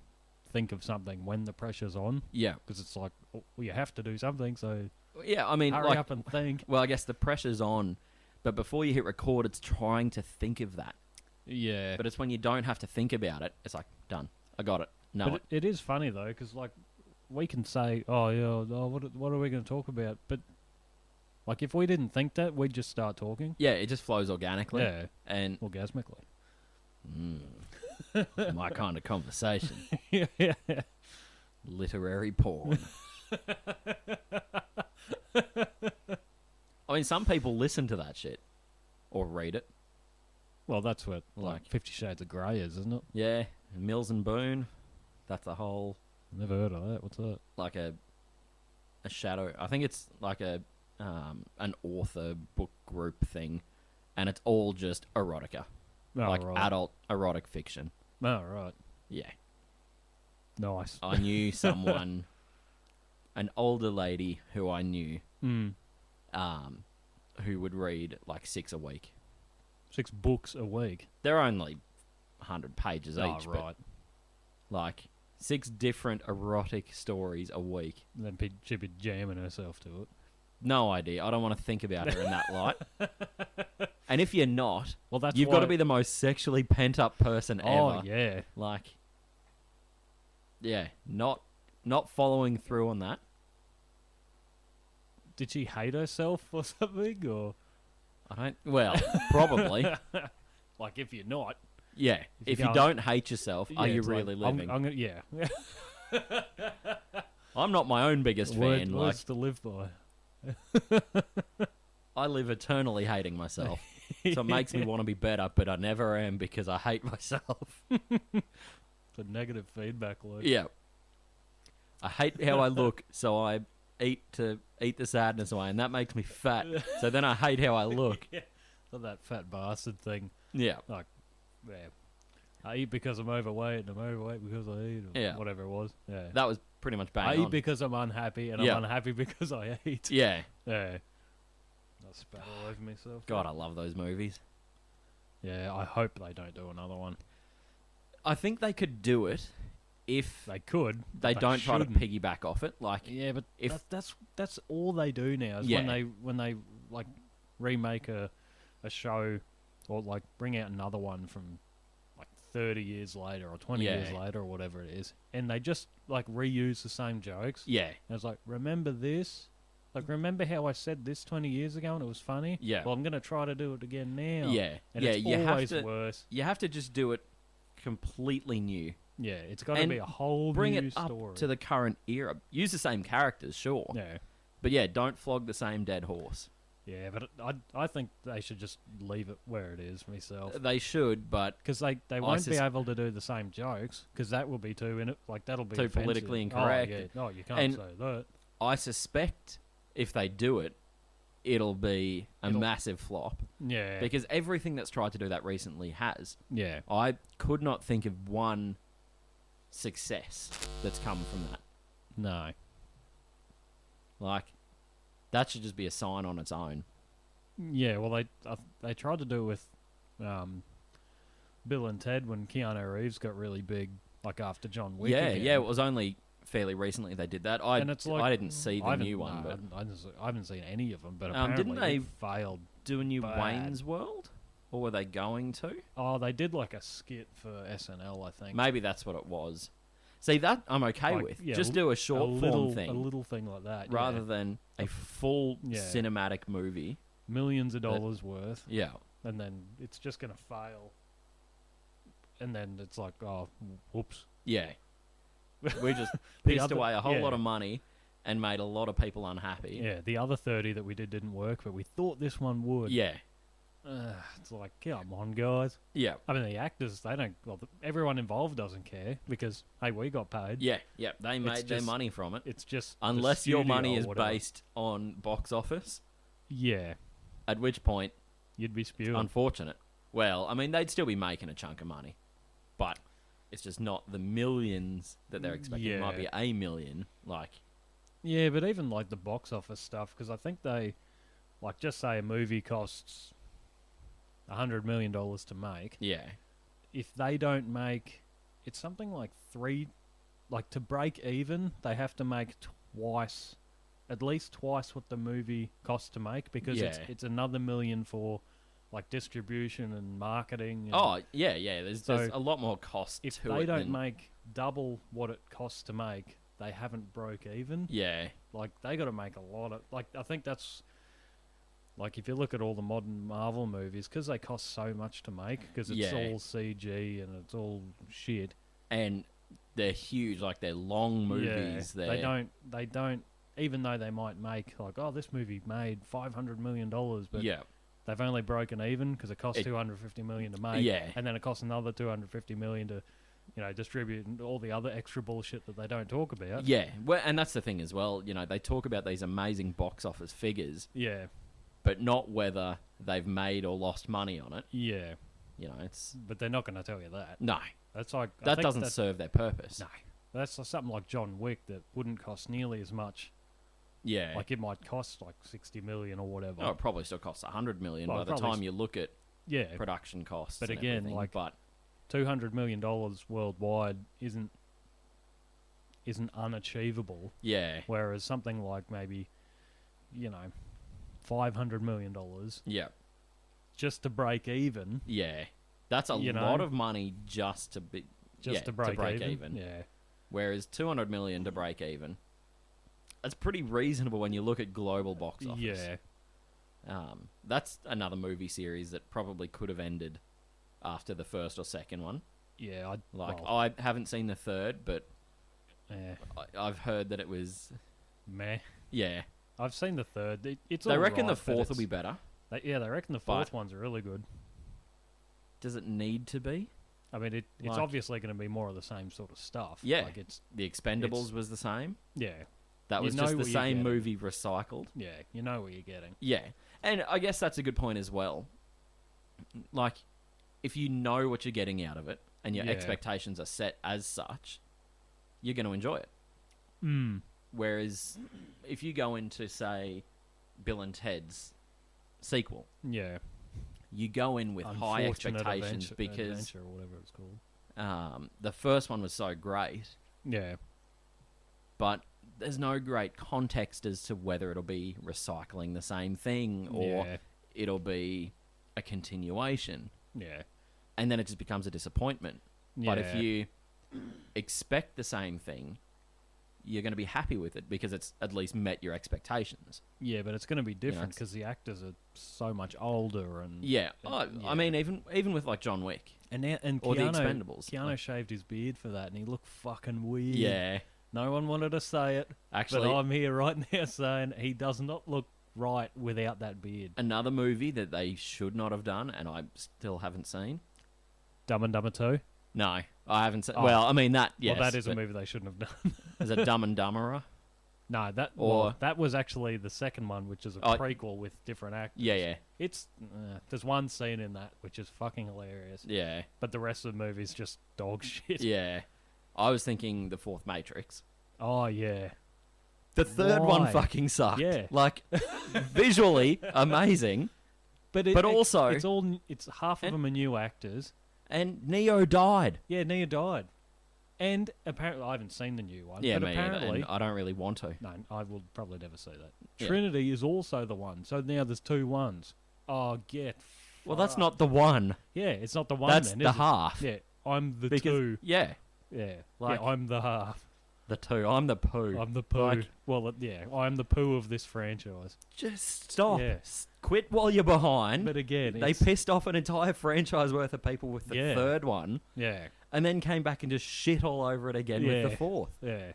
think of something when the pressure's on, Yeah, because it's like, well, you have to do something, so yeah. I mean, hurry like, up and think. well, I guess the pressure's on, but before you hit record, it's trying to think of that. Yeah. But it's when you don't have to think about it. It's like, done. I got it. No, But it is funny though, because like we can say, "Oh yeah, what are we going to talk about?" But like if we didn't think that, we'd just start talking. yeah, it just flows organically. Yeah, And orgasmically. my kind of conversation. yeah, yeah. Literary porn. I mean, some people listen to that shit or read it. Well, that's what Like- like 50 Shades of Grey is, isn't it? Yeah, Mills and Boone. That's a whole Never heard of that. What's that? like a shadow. I think it's like a an author book group thing, and it's all just erotica, Oh, like right. adult erotic fiction. Oh, right. Yeah, Nice. I knew someone, an older lady who I knew. Mm. who would read like 6 a week. 6 books a week. They're only 100 pages each, Oh, but right. like 6 different erotic stories a week. And then she'd be jamming herself to it. No idea. I don't want to think about her in that light. And if you're not, Well, that's you've why... got to be the most sexually pent up person ever. Oh, yeah. Like, yeah, not following through on that. Did she hate herself or something? Or I don't. Well, probably. like, if you're not... Yeah. If you go- don't hate yourself, are yeah, you it's like, really living? I'm gonna, yeah. I'm not my own biggest fan. Like, Words to live by. I live eternally hating myself. So it makes me want to be better, but I never am because I hate myself. It's a negative feedback loop. Yeah. I hate how I look, so I eat to eat the sadness away, and that makes me fat. So then I hate how I look. Yeah. So that fat bastard thing. Yeah. Like, yeah. I eat because I'm overweight, and I'm overweight because I eat, or Yeah. whatever it was. Yeah. That was pretty much bang I on. eat because I'm unhappy, and Yeah. I'm unhappy because I eat. Yeah. Yeah. I spat all over myself. God, I love those movies. Yeah, I hope they don't do another one. I think they could do it if They could. but they don't try to shouldn't. piggyback off it. Like, Yeah, but if- that's all they do now. Is Yeah. when they like remake a show or like bring out another one from like 30 years later or 20 years Yeah. later or whatever it is, and they just like reuse the same jokes. yeah. And it's like, remember this? Like, remember how I said this 20 years ago and it was funny? Yeah. Well, I'm gonna try to do it again now. Yeah. And Yeah, it's you have always to- worse. You have to just do it completely new. Yeah, it's got to And be a whole Bring new it up story. to the current era. Use the same characters, sure. yeah. But yeah, don't flog the same dead horse. Yeah, but I think they should just leave it where it is myself. They should, but Because they I won't be sus- able to do the same jokes, because that will be too in it. Like, that'll be Too offensive. politically incorrect. Oh, yeah. No, you can't And- say that. I suspect if they do it, it'll be a It'll- massive flop. Yeah. Because everything that's tried to do that recently has. yeah. I could not think of one success that's come from that. No. Like, that should just be a sign on its own. Yeah, well, they tried to do it with Bill and Ted when Keanu Reeves got really big, like after John Wick. Yeah, again. yeah, it was only fairly recently they did that. I And it's like, I didn't see the I haven't- new one, no, but I haven't seen any of them. But Didn't apparently they it failed. do a new bad. Wayne's World? Or were they going to? Oh, they did like a skit for SNL, I think. Maybe that's what it was. See, that I'm okay Like, with. yeah, Just do a short little, form thing a little thing like that, rather yeah. than a full Yeah. cinematic movie. Millions of dollars worth. Yeah. And then it's just going to fail. And then it's like, oh, whoops. Yeah. We just The pissed other- away a whole yeah. lot of money and made a lot of people unhappy. Yeah, the other 30 that we didn't work, but we thought this one would. Yeah. It's like, come on, guys. Yeah. I mean, the actors, they don't, well, everyone involved doesn't care because, hey, we got paid. Yeah. Yeah. They made their just- money from it. It's just. the Unless your studio money or is whatever. based on box office, Yeah, at which point, you'd be spewing. unfortunate. Well, I mean, they'd still be making a chunk of money. But it's just not the millions that they're expecting. It might be Yeah. a million. Like, Yeah, but even like the box office stuff, because I think they, like, just say a movie costs $100 million to make. yeah. If they don't make, it's something like to break even, they have to make at least twice what the movie costs to make, because Yeah. it's another million for like distribution and marketing. And Oh, yeah, yeah. There's So, a lot more cost if to they it don't than- make double what it costs to make, they haven't broke even. Yeah. Like, they got to make a lot of, like, I think that's, like, if you look at all the modern Marvel movies, because they cost so much to make, because it's Yeah. all CG and it's all shit. And they're huge. Like, they're long movies. Yeah, they don't, even though they might make, like, oh, this movie made $500 million, but yeah. they've only broken even because it costs It- $250 million to make. Yeah. And then it costs another $250 million to, distribute, and all the other extra bullshit that they don't talk about. Yeah. Well, and that's the thing as well. You know, they talk about these amazing box office figures, Yeah. but not whether they've made or lost money on it. Yeah. You know, it's... But they're not going to tell you that. No. That's like... I That think doesn't serve their purpose. No. That's something like John Wick that wouldn't cost nearly as much Yeah. Like, it might cost like 60 million or whatever. Oh, it probably still costs 100 million Well, by it the probably time you look at Yeah, production costs. but and again, everything, like, but $200 million worldwide isn't unachievable. yeah, Whereas something like maybe, $500 million yeah, just to break even. yeah. That's a You know? lot of money just to be To break even. Yeah. Whereas 200 million to break even, that's pretty reasonable when you look at global box office. Yeah. That's another movie series that probably could have ended after the first or second one. Yeah. I haven't seen the third, but Yeah. I've heard that it was Meh. yeah. I've seen the third. It's They all reckon right, the but fourth will be better. They reckon the fourth one's really good. Does it need to be? I mean, it's Like- obviously going to be more of the same sort of stuff. Yeah. Like, it's... The Expendables was the same. Yeah. That You was know just the what you're same getting. movie recycled. Yeah. You know what you're getting. Yeah. And I guess that's a good point as well. Like, if you know what you're getting out of it and your Yeah. expectations are set as such, you're going to enjoy it. Mm. Whereas if you go into, say, Bill and Ted's sequel, Yeah. you go in with high Unfortunate expectations because Adventure or whatever it's called. the first one was so great, Yeah. but there's no great context as to whether it'll be recycling the same thing or Yeah. it'll be a continuation. Yeah. And then it just becomes a disappointment. But if Yeah. you expect the same thing, you're going to be happy with it because it's at least met your expectations. Yeah, but it's going to be different it's- because the actors are so much older and Yeah. Yeah. I mean, even with like John Wick. and Or the Keanu, Expendables. Keanu Like- shaved his beard for that, and he looked fucking weird. Yeah. No one wanted to say it, Actually, but I'm here right now saying he does not look right without that beard. another movie that they should not have done, and I still haven't seen. Dumb and Dumber 2? No, I haven't seen. Oh. Well, I mean that. Yes, Well, that is a but movie they shouldn't have done. is it Dumb and Dumberer? No, that Or- that was actually the second one, which is a Oh, prequel with different actors. Yeah, yeah, It's there's one scene in that which is fucking hilarious, yeah, but the rest of the movie's just dog shit. yeah. I was thinking the fourth Matrix. Oh yeah, The third one Why? fucking sucked. Yeah. Like visually amazing, but also- it's half of and- them are new actors. and Neo died. Yeah, Nia died, and apparently I haven't seen the new one. Yeah, but me either, apparently and I don't really want to. no, I will probably never see that. Yeah. Trinity is also the one, so now there's two ones. Oh, get Well, that's fucked. not the one. Yeah, it's not the one. That's then, the is it? half. Yeah, I'm the Because two. yeah, Yeah, like- yeah, I'm the half. the two. I'm the poo. I'm the poo. Like- Well, yeah, I'm the poo of this franchise. Just stop. Yeah. Quit while you're behind. But again, They it's, pissed off an entire franchise worth of people with the Yeah. third one, yeah, and then came back and just shit all over it again with the Yeah. fourth. yeah.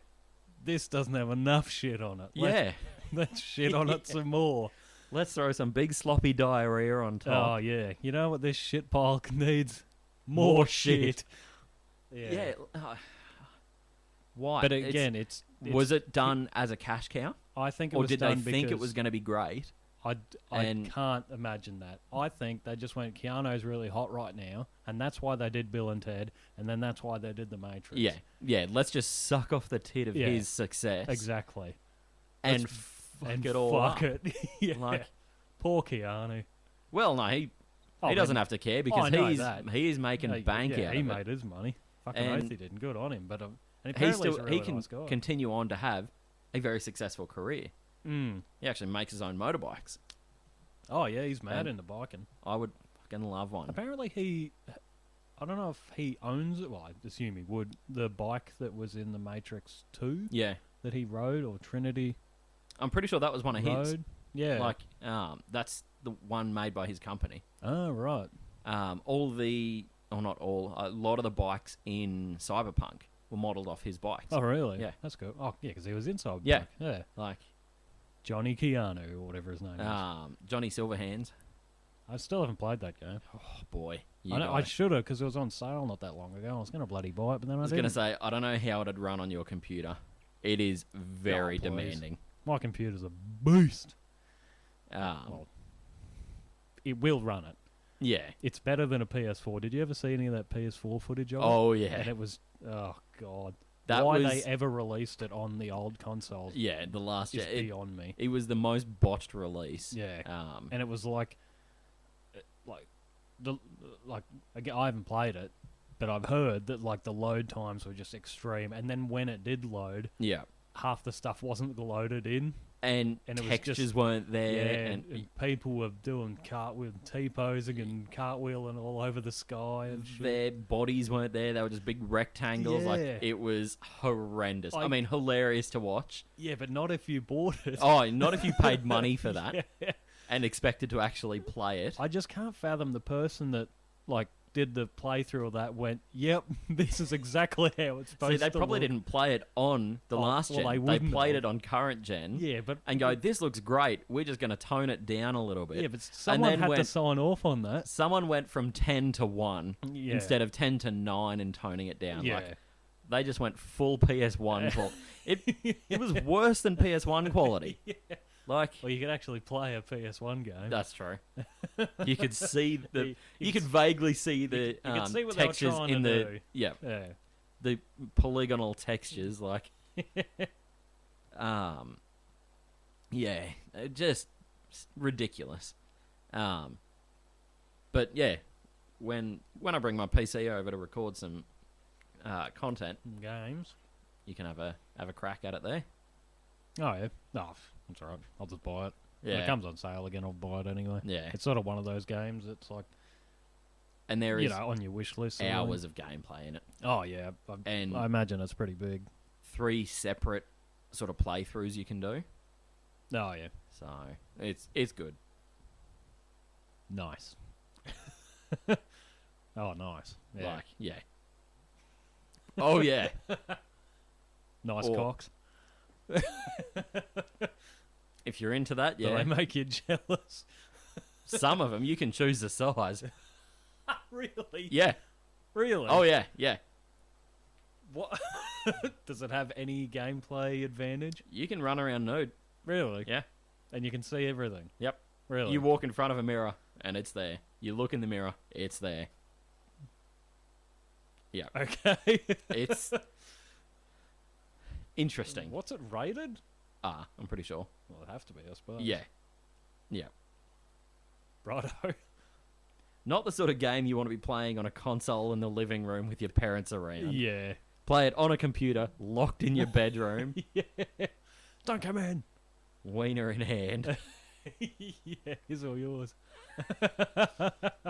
This doesn't have enough shit on it. Yeah. Let's shit on it some more. Let's throw some big sloppy diarrhea on Oh top. yeah, you know what this shit pile needs? More shit. Yeah. Why? But again, was it done as a cash cow? I think it Or was did they done think it because was going to be great? I and- can't imagine that. I think they just went, Keanu's really hot right now, and that's why they did Bill and Ted, and then that's why they did The Matrix. Yeah. Yeah, let's just suck off the tit of Yeah. his success. Exactly. And Let's fuck and it all fuck up. it. Yeah. Like- Poor Keanu. Well, no, he doesn't have to care because I know that. he is making bank yeah, out he of it. made his money. Fucking And oath he didn't. Good on him. But and He apparently still he's a he really can nice guy. continue on to have a very successful career. Mm. He actually makes his own motorbikes. Oh yeah, he's mad And- into biking. I would fucking love one. Apparently I don't know if he owns it. Well, I assume he would. The bike that was in the Matrix 2 Yeah, that he rode, or Trinity I'm pretty sure that was one of his. rode. Yeah. Like, that's the one made by his company. Oh right. Not all, a lot of the bikes in Cyberpunk were modelled off his bikes. Oh really? Yeah. That's cool. Oh yeah, because he was inside. Yeah. Yeah. Like, Johnny Keanu or whatever his name is. Johnny Silverhands. I still haven't played that game. Oh boy, I should have because it was on sale not that long ago. I was going to bloody buy it, but then I was didn't. going to say, I don't know how it'd run on your computer. It is very Oh, please. demanding. My computer's a beast. Um, Well, it will run it. yeah. It's better than a PS4. Did you ever see any of that PS4 footage of it? Oh yeah. And it was, oh god, Why they ever released it on the old consoles the last is gen. beyond me. It was the most botched release. Yeah. And it was like again, I haven't played it, but I've heard that like the load times were just extreme. And then when it did load, half the stuff wasn't loaded in. And it textures was just, weren't there. Yeah, and people were doing T-posing and cartwheeling all over the sky and shit. Their bodies weren't there. They were just big rectangles. Yeah. Like, it was horrendous. Like, I mean, hilarious to watch. Yeah, but not if you bought it. Oh, not if you paid money for that and expected to actually play it. I just can't fathom the person that, like, did the playthrough of that went, yep, this is exactly how it's supposed to See, they probably look. didn't play it on the last gen. They played it on current gen. Yeah, but... And go, this looks great. We're just going to tone it down a little bit. Yeah, but someone had to sign off on that. Someone went from 10 to 1 instead of 10 to 9 and toning it down. Yeah. Like, they just went full PS1 quality. It was worse than PS1 quality. Yeah. Like, well, you could actually play a PS1 game. That's true. You could see you could vaguely see the you could see what textures they were in trying to the do. yeah Yeah. the polygonal textures, like just ridiculous. But yeah, when I bring my PC over to record some content, games, you can have a crack at it there. Oh yeah, no, that's all right. I'll just buy it. Yeah, when it comes on sale again, I'll buy it anyway. Yeah, it's sort of one of those games. It's like, and there is on your wish list. Hours of gameplay in it. Oh yeah, I imagine it's pretty big. 3 separate sort of playthroughs you can do. Oh yeah, so it's good. Nice. Oh nice. Yeah. Like oh yeah. Nice cocks. If you're into that, yeah. Do they make you jealous? Some of them, you can choose the size. Really? Yeah. Really? Oh, yeah, yeah. What? Does it have any gameplay advantage? You can run around nude. Really? Yeah. And you can see everything? Yep. Really? You walk in front of a mirror, and it's there. You look in the mirror, it's there. Yeah. Okay. It's interesting. What's it rated? I'm pretty sure. Well, it'd have to be, I suppose. Yeah. Yeah. Righto. Not the sort of game you want to be playing on a console in the living room with your parents around. Yeah. Play it on a computer, locked in your bedroom. Yeah. Don't come in. Wiener in hand. Yeah, here's all yours.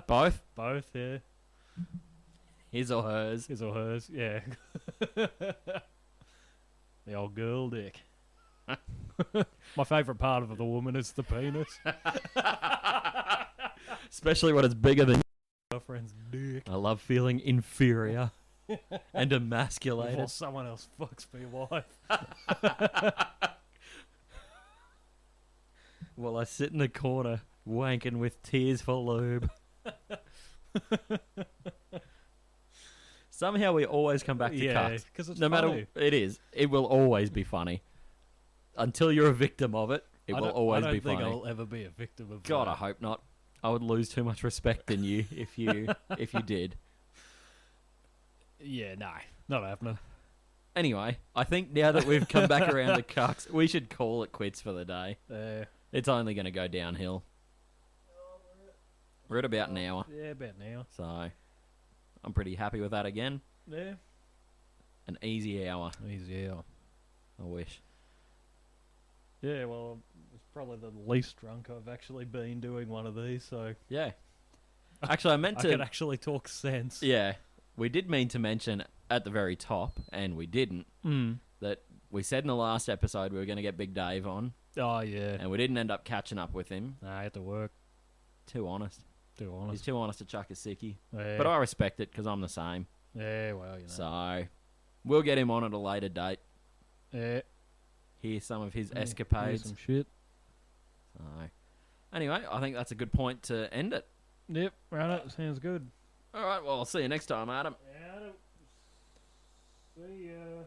Both? Both, yeah. His or hers? His or hers, yeah. The old girl dick. My favourite part of the woman is the penis. Especially when it's bigger than your friend's dick. I love feeling inferior and emasculated. Before someone else fucks my wife. While I sit in the corner wanking with tears for lube. Somehow we always come back to cucks. Because it's no funny. matter it is, it will always be funny. Until you're a victim of it, it will always be funny. I don't think I'll ever be a victim of God, that. I hope not. I would lose too much respect in you if you did. Yeah, no, not happening. Anyway, I think now that we've come back around to cucks, we should call it quits for the day. It's only going to go downhill. We're at about an hour. Yeah, about an hour. So, I'm pretty happy with that again. Yeah. An easy hour. Easy hour. I wish. Yeah, well, it's probably the least drunk I've actually been doing one of these, so... Yeah. Actually, I meant to... I could actually talk sense. Yeah. We did mean to mention at the very top, and we didn't, that we said in the last episode we were going to get Big Dave on. Oh, yeah. And we didn't end up catching up with him. Nah, I had to work. Too honest. Too honest. He's too honest to chuck a sickie. Yeah. But I respect it, because I'm the same. Yeah, well, you know. So, we'll get him on at a later date. Yeah. Hear some of his escapades. Hear some shit. So, anyway, I think that's a good point to end it. Yep, right. Sounds good. All right, well, I'll see you next time, Adam. Adam. See ya.